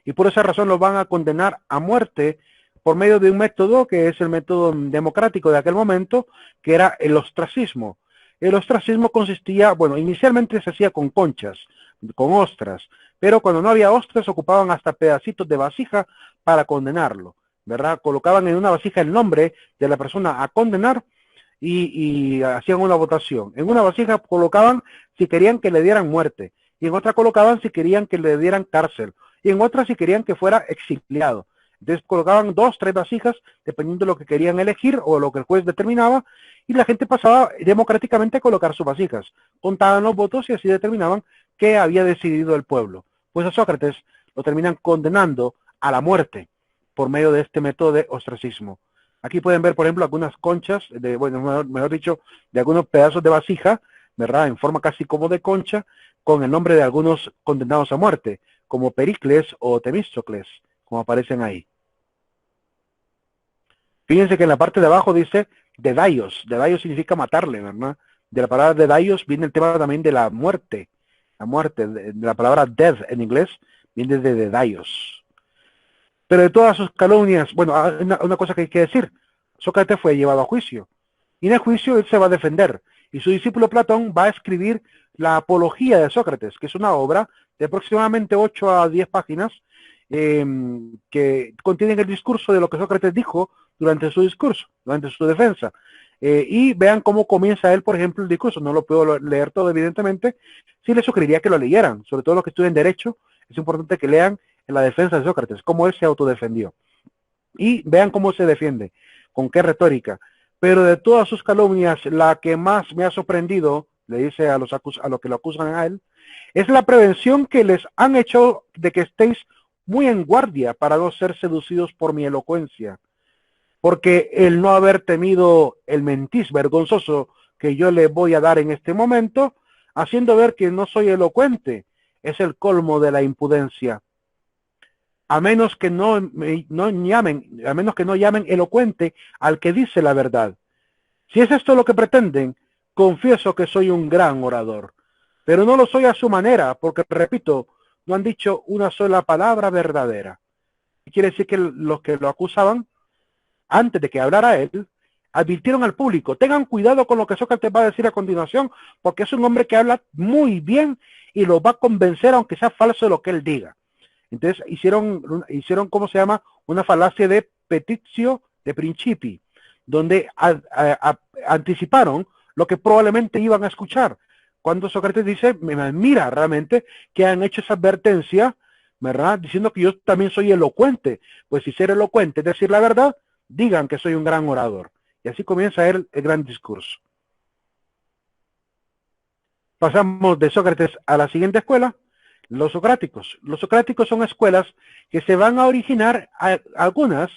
y por esa razón lo van a condenar a muerte por medio de un método que es el método democrático de aquel momento, que era el ostracismo. El ostracismo consistía, bueno, inicialmente se hacía con conchas, con ostras, pero cuando no había ostras ocupaban hasta pedacitos de vasija para condenarlo, ¿verdad? Colocaban en una vasija el nombre de la persona a condenar y hacían una votación. En una vasija colocaban si querían que le dieran muerte, y en otra colocaban si querían que le dieran cárcel, y en otra si querían que fuera exiliado. Entonces colocaban 2, 3 vasijas, dependiendo de lo que querían elegir o lo que el juez determinaba, y la gente pasaba democráticamente a colocar sus vasijas. Contaban los votos y así determinaban qué había decidido el pueblo. Pues a Sócrates lo terminan condenando a la muerte por medio de este método de ostracismo. Aquí pueden ver, por ejemplo, algunas conchas, bueno, mejor dicho, de algunos pedazos de vasija, ¿verdad? En forma casi como de concha, con el nombre de algunos condenados a muerte, como Pericles o Temístocles, como aparecen ahí. Fíjense que en la parte de abajo dice Dedaios. Dedaios significa matarle, ¿verdad? De la palabra Dedaios viene el tema también de la muerte. La muerte, de la palabra death en inglés, viene de Dedaios. Pero de todas sus calumnias, bueno, una cosa que hay que decir, Sócrates fue llevado a juicio. Y en el juicio él se va a defender. Y su discípulo Platón va a escribir la Apología de Sócrates, que es una obra de aproximadamente 8 a 10 páginas, que contienen el discurso de lo que Sócrates dijo durante su discurso, durante su defensa. Y vean cómo comienza él, por ejemplo, el discurso. No lo puedo leer todo, evidentemente. Sí les sugeriría que lo leyeran, sobre todo los que estudien Derecho. Es importante que lean en la defensa de Sócrates, cómo él se autodefendió. Y vean cómo se defiende, con qué retórica. Pero de todas sus calumnias, la que más me ha sorprendido, le dice a los que lo acusan a él, es la prevención que les han hecho de que estéis muy en guardia para no ser seducidos por mi elocuencia. Porque el no haber temido el mentís vergonzoso que yo le voy a dar en este momento, haciendo ver que no soy elocuente, es el colmo de la impudencia. A menos que no llamen elocuente al que dice la verdad. Si es esto lo que pretenden, confieso que soy un gran orador, pero no lo soy a su manera, porque, repito, no han dicho una sola palabra verdadera. Quiere decir que los que lo acusaban, antes de que hablara él, advirtieron al público, tengan cuidado con lo que Sócrates va a decir a continuación, porque es un hombre que habla muy bien y los va a convencer, aunque sea falso lo que él diga. Entonces hicieron, ¿cómo se llama? Una falacia de petitio de principi, donde anticiparon lo que probablemente iban a escuchar. Cuando Sócrates dice, mira, realmente, que han hecho esa advertencia, ¿verdad? Diciendo que yo también soy elocuente. Pues si ser elocuente es decir la verdad, digan que soy un gran orador. Y así comienza el gran discurso. Pasamos de Sócrates a la siguiente escuela, los socráticos. Los socráticos son escuelas que se van a originar en algunas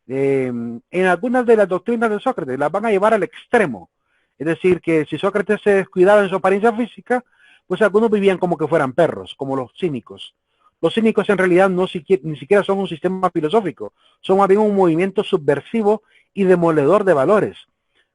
de las doctrinas de Sócrates, las van a llevar al extremo. Es decir, que si Sócrates se descuidaba en su apariencia física, pues algunos vivían como que fueran perros, como los cínicos. Los cínicos en realidad ni siquiera son un sistema filosófico, son más bien un movimiento subversivo y demoledor de valores.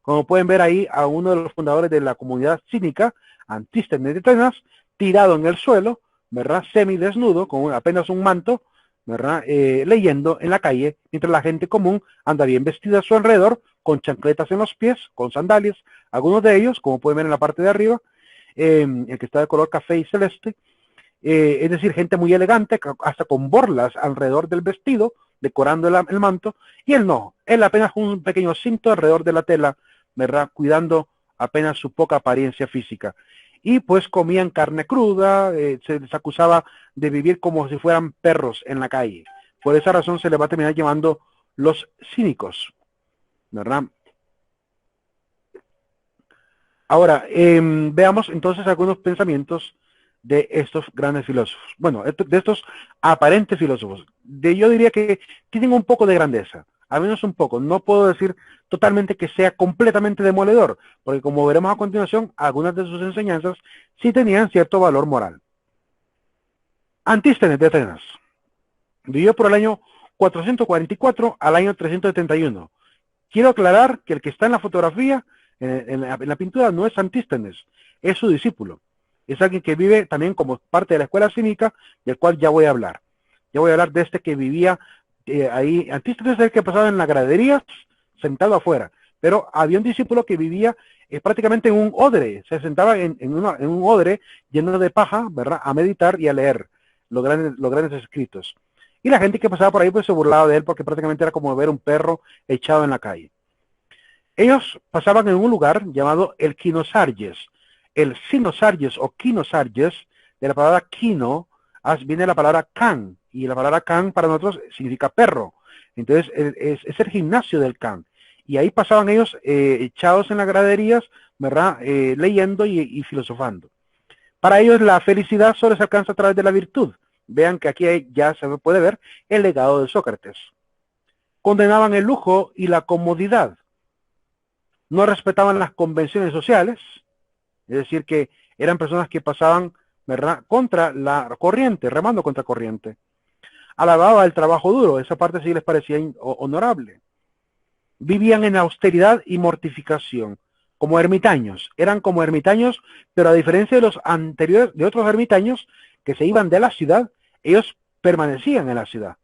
Como pueden ver ahí a uno de los fundadores de la comunidad cínica, Antístenes de Atenas, tirado en el suelo, ¿verdad? Semidesnudo, con apenas un manto, ¿verdad? Leyendo en la calle, mientras la gente común anda bien vestida a su alrededor, con chancletas en los pies, con sandalias, algunos de ellos, como pueden ver en la parte de arriba, el que está de color café y celeste, es decir, gente muy elegante, hasta con borlas alrededor del vestido, decorando el manto, y él no, él apenas un pequeño cinto alrededor de la tela, ¿verdad? Cuidando apenas su poca apariencia física. Y pues comían carne cruda, se les acusaba de vivir como si fueran perros en la calle. Por esa razón se les va a terminar llamando los cínicos, ¿verdad? Ahora, veamos entonces algunos pensamientos de estos grandes filósofos. Bueno, de estos aparentes filósofos. Yo diría que tienen un poco de grandeza, al menos un poco. No puedo decir totalmente que sea completamente demoledor, porque como veremos a continuación, algunas de sus enseñanzas sí tenían cierto valor moral. Antístenes de Atenas vivió por el año 444 al año 371. Quiero aclarar que el que está en la fotografía, en la pintura, no es Antístenes, es su discípulo. Es alguien que vive también como parte de la escuela cínica, del cual ya voy a hablar. Ya voy a hablar de este que vivía ahí. Antístenes es el que pasaba en las graderías, sentado afuera. Pero había un discípulo que vivía prácticamente en un odre. Se sentaba en un odre lleno de paja, ¿verdad? A meditar y a leer los grandes escritos. Y la gente que pasaba por ahí pues se burlaba de él porque prácticamente era como ver un perro echado en la calle. Ellos pasaban en un lugar llamado el Quinosarges. El Sinosarges o Quinosarges, de la palabra quino, viene la palabra can, y la palabra can para nosotros significa perro. Entonces es el gimnasio del can. Y ahí pasaban ellos echados en las graderías, ¿verdad? Leyendo y filosofando. Para ellos la felicidad solo se alcanza a través de la virtud. Vean que aquí ya se puede ver el legado de Sócrates. Condenaban el lujo y la comodidad. No respetaban las convenciones sociales, es decir, que eran personas que pasaban, ¿verdad?, contra la corriente, remando contra corriente. Alababa el trabajo duro, esa parte sí les parecía honorable. Vivían en austeridad y mortificación, como ermitaños. Eran como ermitaños, pero a diferencia de los anteriores, de otros ermitaños que se iban de la ciudad, ellos permanecían en la ciudad.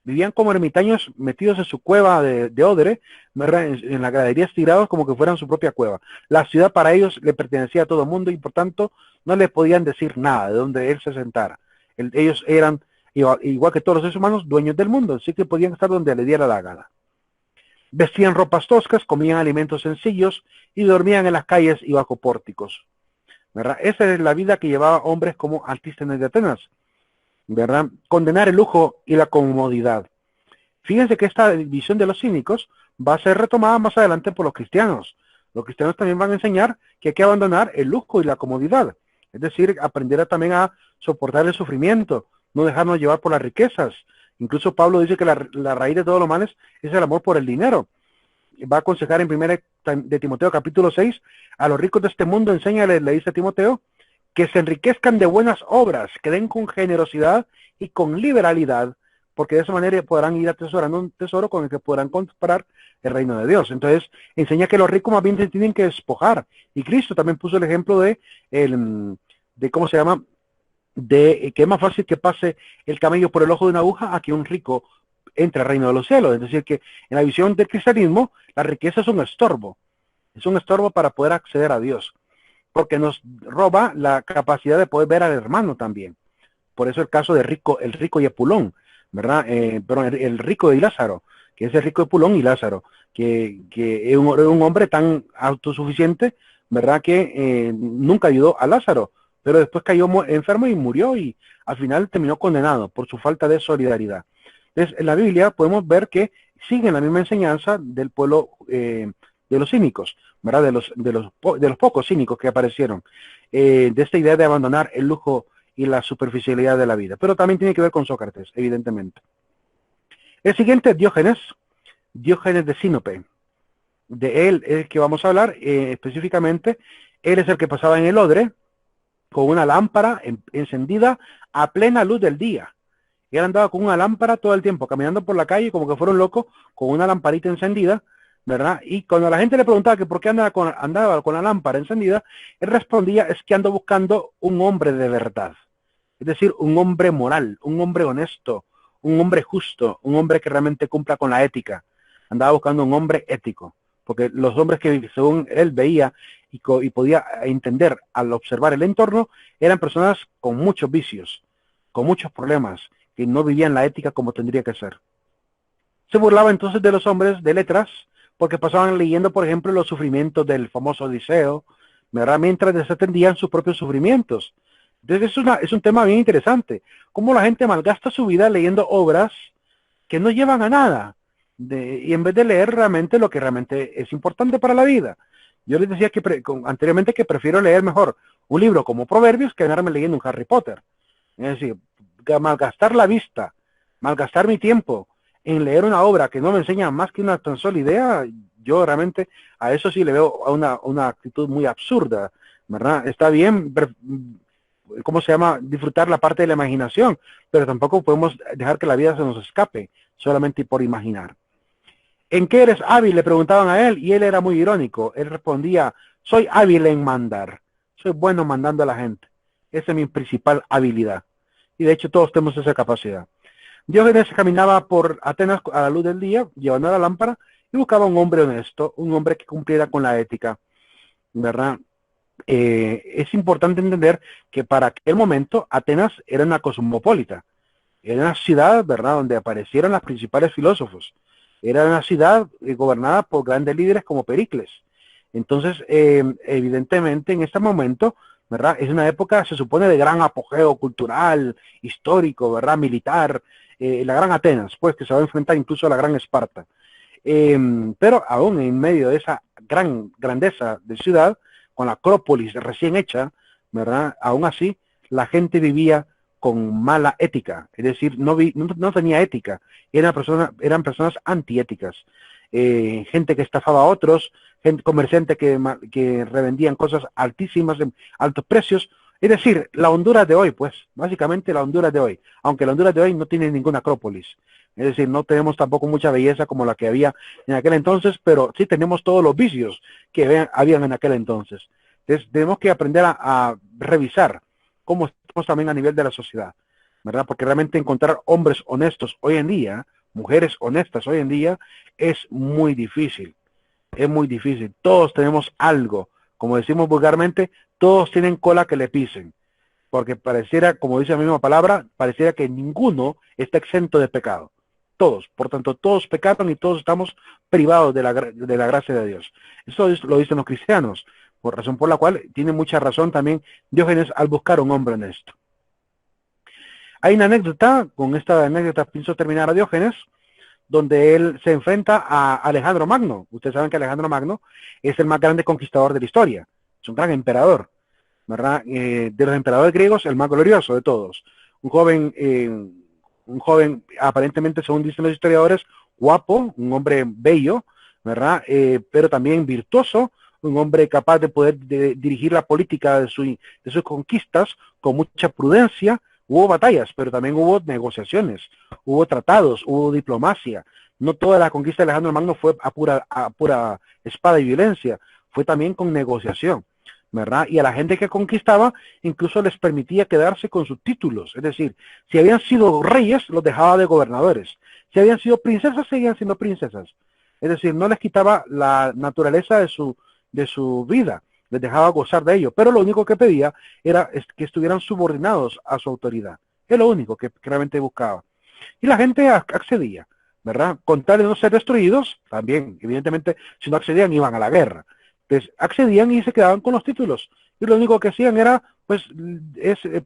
Vivían como ermitaños metidos en su cueva de odre, en las graderías tirados como que fueran su propia cueva. La ciudad para ellos le pertenecía a todo el mundo y por tanto no le podían decir nada de donde él se sentara. Ellos eran, igual que todos los seres humanos, dueños del mundo, así que podían estar donde le diera la gana. Vestían ropas toscas, comían alimentos sencillos y dormían en las calles y bajo pórticos, ¿verdad? Esa es la vida que llevaba hombres como Antístenes de Atenas, ¿verdad? Condenar el lujo y la comodidad. Fíjense que esta visión de los cínicos va a ser retomada más adelante por los cristianos. Los cristianos también van a enseñar que hay que abandonar el lujo y la comodidad. Es decir, aprender también a soportar el sufrimiento, no dejarnos llevar por las riquezas. Incluso Pablo dice que la raíz de todos los males es el amor por el dinero. Va a aconsejar en 1 de Timoteo capítulo 6, a los ricos de este mundo enséñale, le dice a Timoteo, que se enriquezcan de buenas obras, que den con generosidad y con liberalidad, porque de esa manera podrán ir atesorando un tesoro con el que podrán comprar el reino de Dios. Entonces, enseña que los ricos más bien se tienen que despojar. Y Cristo también puso el ejemplo de ¿cómo se llama? De que es más fácil que pase el camello por el ojo de una aguja a que un rico entre al reino de los cielos. Es decir, que en la visión del cristianismo, la riqueza es un estorbo para poder acceder a Dios, porque nos roba la capacidad de poder ver al hermano también. Por eso el caso de el rico y Epulón, ¿verdad? Pero el rico y Lázaro, que es el rico Epulón y Lázaro, que es un hombre tan autosuficiente, ¿verdad? Que nunca ayudó a Lázaro, pero después cayó enfermo y murió y al final terminó condenado por su falta de solidaridad. Entonces, en la Biblia podemos ver que siguen la misma enseñanza del pueblo de los cínicos, ¿verdad? De los pocos cínicos que aparecieron, de esta idea de abandonar el lujo y la superficialidad de la vida. Pero también tiene que ver con Sócrates, evidentemente. El siguiente es Diógenes de Sinope. De él es el que vamos a hablar específicamente. Él es el que pasaba en el odre con una lámpara encendida a plena luz del día. Él andaba con una lámpara todo el tiempo, caminando por la calle como que fuera un loco, con una lamparita encendida, ¿verdad? Y cuando la gente le preguntaba que por qué andaba con la lámpara encendida, él respondía, es que ando buscando un hombre de verdad. Es decir, un hombre moral, un hombre honesto, un hombre justo, un hombre que realmente cumpla con la ética. Andaba buscando un hombre ético, porque los hombres que según él veía y podía entender al observar el entorno, eran personas con muchos vicios, con muchos problemas, que no vivían la ética como tendría que ser. Se burlaba entonces de los hombres de letras, porque pasaban leyendo, por ejemplo, los sufrimientos del famoso Odiseo, ¿verdad? Mientras desatendían sus propios sufrimientos. Entonces es un tema bien interesante. Cómo la gente malgasta su vida leyendo obras que no llevan a nada, y en vez de leer realmente lo que realmente es importante para la vida. Yo les decía que anteriormente que prefiero leer mejor un libro como Proverbios que andarme leyendo un Harry Potter. Es decir, malgastar la vista, malgastar mi tiempo en leer una obra que no me enseña más que una tan sola idea, yo realmente a eso sí le veo a una actitud muy absurda, ¿verdad? Está bien, ¿cómo se llama? Disfrutar la parte de la imaginación, pero tampoco podemos dejar que la vida se nos escape solamente por imaginar. ¿En qué eres hábil?, le preguntaban a él, y él era muy irónico. Él respondía: soy hábil en mandar. Soy bueno mandando a la gente. Esa es mi principal habilidad. Y de hecho todos tenemos esa capacidad. Diógenes caminaba por Atenas a la luz del día, llevando la lámpara, y buscaba un hombre honesto, un hombre que cumpliera con la ética, ¿verdad? Es importante entender que para aquel momento Atenas era una cosmopolita. Era una ciudad, ¿verdad?, donde aparecieron los principales filósofos. Era una ciudad gobernada por grandes líderes como Pericles. Entonces, evidentemente, en este momento, ¿verdad?, es una época, se supone, de gran apogeo cultural, histórico, ¿verdad?, militar, la gran Atenas, pues, que se va a enfrentar incluso a la gran Esparta. Pero aún en medio de esa gran grandeza de ciudad, con la Acrópolis recién hecha, ¿verdad?, aún así, la gente vivía con mala ética, es decir, no tenía ética, eran personas antiéticas, gente que estafaba a otros, comerciantes que revendían cosas altísimas, en altos precios, es decir, la Honduras de hoy, pues, básicamente la Honduras de hoy, aunque la Honduras de hoy no tiene ninguna acrópolis, es decir, no tenemos tampoco mucha belleza como la que había en aquel entonces, pero sí tenemos todos los vicios que habían en aquel entonces. Entonces, tenemos que aprender a revisar cómo estamos también a nivel de la sociedad, ¿verdad? Porque realmente encontrar hombres honestos hoy en día, mujeres honestas hoy en día, es muy difícil. Es muy difícil. Todos tenemos algo. Como decimos vulgarmente, todos tienen cola que le pisen. Porque pareciera, como dice la misma palabra, pareciera que ninguno está exento de pecado. Todos. Por tanto, todos pecaron y todos estamos privados de la gracia de Dios. Eso lo dicen los cristianos. Por razón por la cual tiene mucha razón también Diógenes al buscar un hombre honesto. Hay una anécdota, con esta anécdota pienso terminar a Diógenes, donde él se enfrenta a Alejandro Magno. Ustedes saben que Alejandro Magno es el más grande conquistador de la historia. Es un gran emperador, ¿verdad? De los emperadores griegos, el más glorioso de todos. Un joven aparentemente, según dicen los historiadores, guapo, un hombre bello, ¿verdad? Pero también virtuoso, un hombre capaz de poder dirigir la política de sus conquistas con mucha prudencia. Hubo batallas, pero también hubo negociaciones, hubo tratados, hubo diplomacia. No toda la conquista de Alejandro Magno fue a pura espada y violencia, fue también con negociación, ¿verdad? Y a la gente que conquistaba incluso les permitía quedarse con sus títulos, es decir, si habían sido reyes, los dejaba de gobernadores, si habían sido princesas, seguían siendo princesas, es decir, no les quitaba la naturaleza de su vida, les dejaba gozar de ello, pero lo único que pedía era que estuvieran subordinados a su autoridad, es lo único que realmente buscaba, y la gente accedía, ¿verdad? Con tal de no ser destruidos, también, evidentemente, si no accedían iban a la guerra. Entonces, accedían y se quedaban con los títulos. Y lo único que hacían era, pues,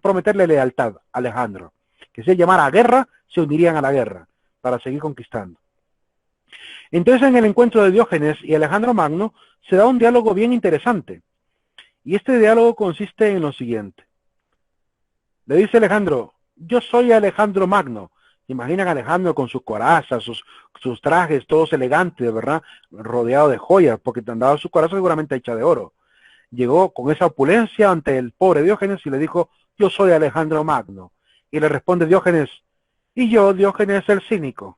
prometerle lealtad a Alejandro. Que si él llamara a guerra, se unirían a la guerra para seguir conquistando. Entonces, en el encuentro de Diógenes y Alejandro Magno, se da un diálogo bien interesante. Y este diálogo consiste en lo siguiente. Le dice Alejandro: yo soy Alejandro Magno. Imaginan a Alejandro con sus corazas, sus trajes, todos elegantes, ¿verdad? Rodeado de joyas, porque andaba su coraza seguramente hecha de oro. Llegó con esa opulencia ante el pobre Diógenes y le dijo: yo soy Alejandro Magno. Y le responde Diógenes: y yo, Diógenes el cínico.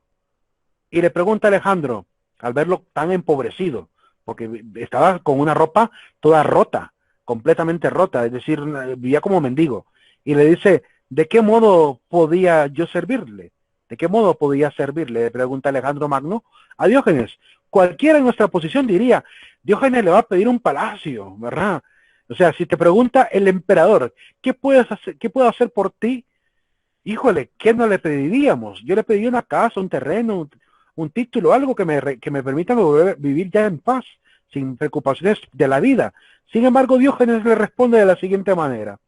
Y le pregunta a Alejandro, al verlo tan empobrecido, porque estaba con una ropa toda rota, completamente rota, es decir, vivía como mendigo. Y le dice: ¿de qué modo podía yo servirle? ¿De qué modo podía servirle? Le pregunta Alejandro Magno a Diógenes. Cualquiera en nuestra posición diría: Diógenes le va a pedir un palacio, ¿verdad? O sea, si te pregunta el emperador: ¿qué puedo hacer por ti? híjole, ¿qué no le pediríamos? Yo le pediría una casa, un terreno, un título, algo que me permita vivir ya en paz, sin preocupaciones de la vida. Sin embargo, Diógenes le responde de la siguiente manera: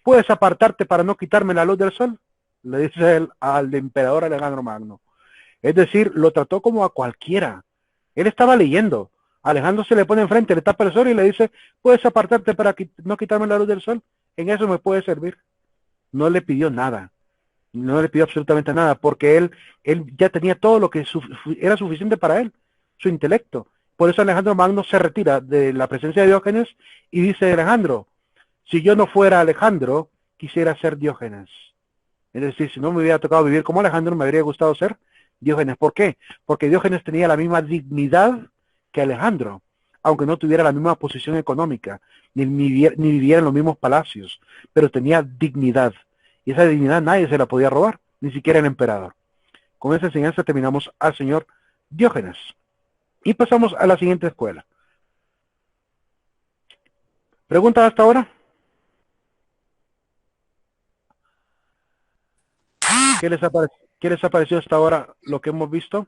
¿puedes apartarte para no quitarme la luz del sol? Le dice él al emperador Alejandro Magno. Es decir, lo trató como a cualquiera. Él estaba leyendo. Alejandro se le pone enfrente, le tapa el sol y le dice: ¿puedes apartarte para no quitarme la luz del sol? En eso me puede servir. No le pidió nada. No le pidió absolutamente nada, porque él ya tenía todo lo que era suficiente para él, su intelecto. Por eso Alejandro Magno se retira de la presencia de Diógenes y dice Alejandro: si yo no fuera Alejandro, quisiera ser Diógenes. Es decir, si no me hubiera tocado vivir como Alejandro, me habría gustado ser Diógenes. ¿Por qué? Porque Diógenes tenía la misma dignidad que Alejandro, aunque no tuviera la misma posición económica, ni viviera en los mismos palacios, pero tenía dignidad. Y esa dignidad nadie se la podía robar, ni siquiera el emperador. Con esa enseñanza terminamos al señor Diógenes. Y pasamos a la siguiente escuela. ¿Preguntas hasta ahora? ¿Qué les ha parecido hasta ahora lo que hemos visto?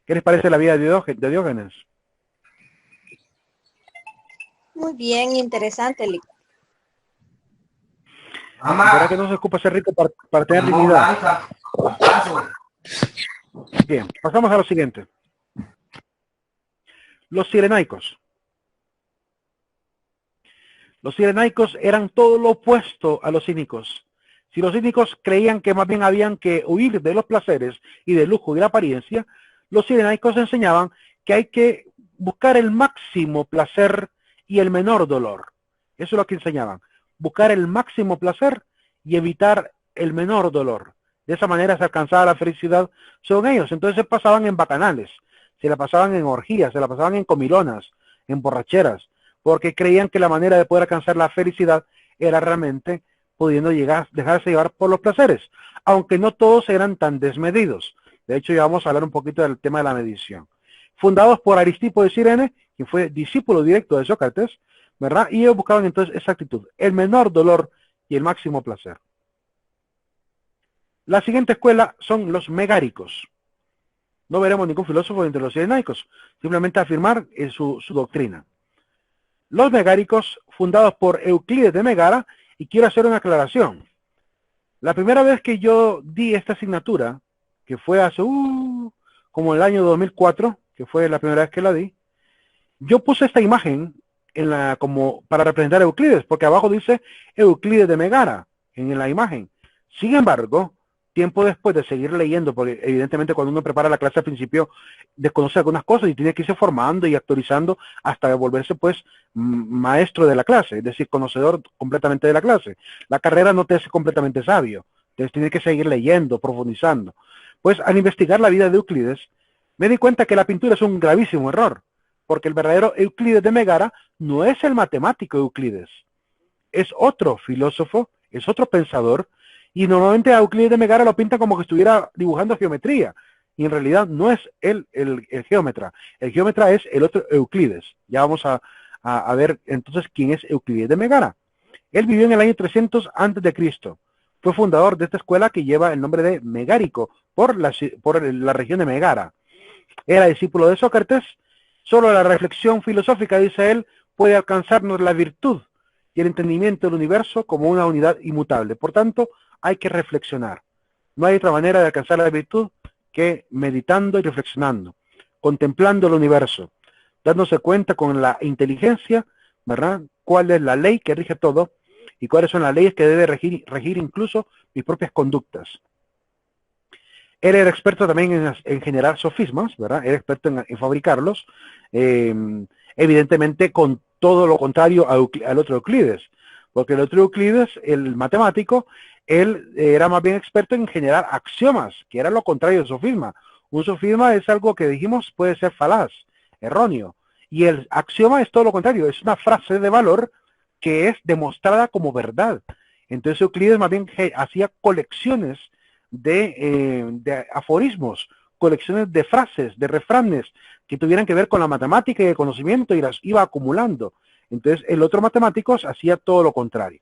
¿Qué les parece la vida de Diógenes? Muy bien, interesante, Lick. ¿Verdad que no se ocupa ser rico para tener dignidad? Bien, pasamos a lo siguiente. Los cirenaicos. Los cirenaicos eran todo lo opuesto a los cínicos. Si los cínicos creían que más bien habían que huir de los placeres y del lujo y de la apariencia, los cirenaicos enseñaban que hay que buscar el máximo placer y el menor dolor. Eso es lo que enseñaban. Buscar el máximo placer y evitar el menor dolor. De esa manera se alcanzaba la felicidad según ellos. Entonces se pasaban en bacanales, se la pasaban en orgías, se la pasaban en comilonas, en borracheras, porque creían que la manera de poder alcanzar la felicidad era realmente pudiendo dejarse llevar por los placeres, aunque no todos eran tan desmedidos. De hecho, ya vamos a hablar un poquito del tema de la medición. Fundados por Aristipo de Cirene, quien fue discípulo directo de Sócrates, ¿verdad? Y ellos buscaban entonces esa actitud, el menor dolor y el máximo placer. La siguiente escuela son los megáricos. No veremos ningún filósofo entre los cirenaicos, simplemente afirmar su doctrina. Los megáricos, fundados por Euclides de Megara, y quiero hacer una aclaración. La primera vez que yo di esta asignatura, que fue hace como el año 2004, que fue la primera vez que la di, yo puse esta imagen como para representar a Euclides, porque abajo dice Euclides de Megara en la imagen. Sin embargo, tiempo después de seguir leyendo, porque evidentemente cuando uno prepara la clase al principio desconoce algunas cosas y tiene que irse formando y actualizando hasta volverse pues maestro de la clase, es decir, conocedor completamente de la clase. La carrera no te hace completamente sabio, entonces tienes que seguir leyendo, profundizando. Pues al investigar la vida de Euclides, me di cuenta que la pintura es un gravísimo error, porque el verdadero Euclides de Megara no es el matemático Euclides, es otro filósofo, es otro pensador, y normalmente a Euclides de Megara lo pintan como que estuviera dibujando geometría, y en realidad no es él el geómetra. El geómetra es el otro Euclides. Ya vamos a ver entonces quién es Euclides de Megara. Él vivió en el año 300 a.C. Fue fundador de esta escuela que lleva el nombre de Megárico, por la región de Megara. Era discípulo de Sócrates. Solo la reflexión filosófica, dice él, puede alcanzarnos la virtud y el entendimiento del universo como una unidad inmutable. Por tanto, hay que reflexionar. No hay otra manera de alcanzar la virtud que meditando y reflexionando, contemplando el universo, dándose cuenta con la inteligencia, ¿verdad?, cuál es la ley que rige todo y cuáles son las leyes que debe regir incluso mis propias conductas. Él era experto también en generar sofismas, ¿verdad? Era experto en fabricarlos, evidentemente con todo lo contrario al otro Euclides, porque el otro Euclides, el matemático, él era más bien experto en generar axiomas, que era lo contrario del sofisma. Un sofisma es algo que dijimos puede ser falaz, erróneo, y el axioma es todo lo contrario, es una frase de valor que es demostrada como verdad. Entonces Euclides más bien hacía colecciones de aforismos, colecciones de frases, de refranes que tuvieran que ver con la matemática y el conocimiento y las iba acumulando. Entonces el otro matemático hacía todo lo contrario.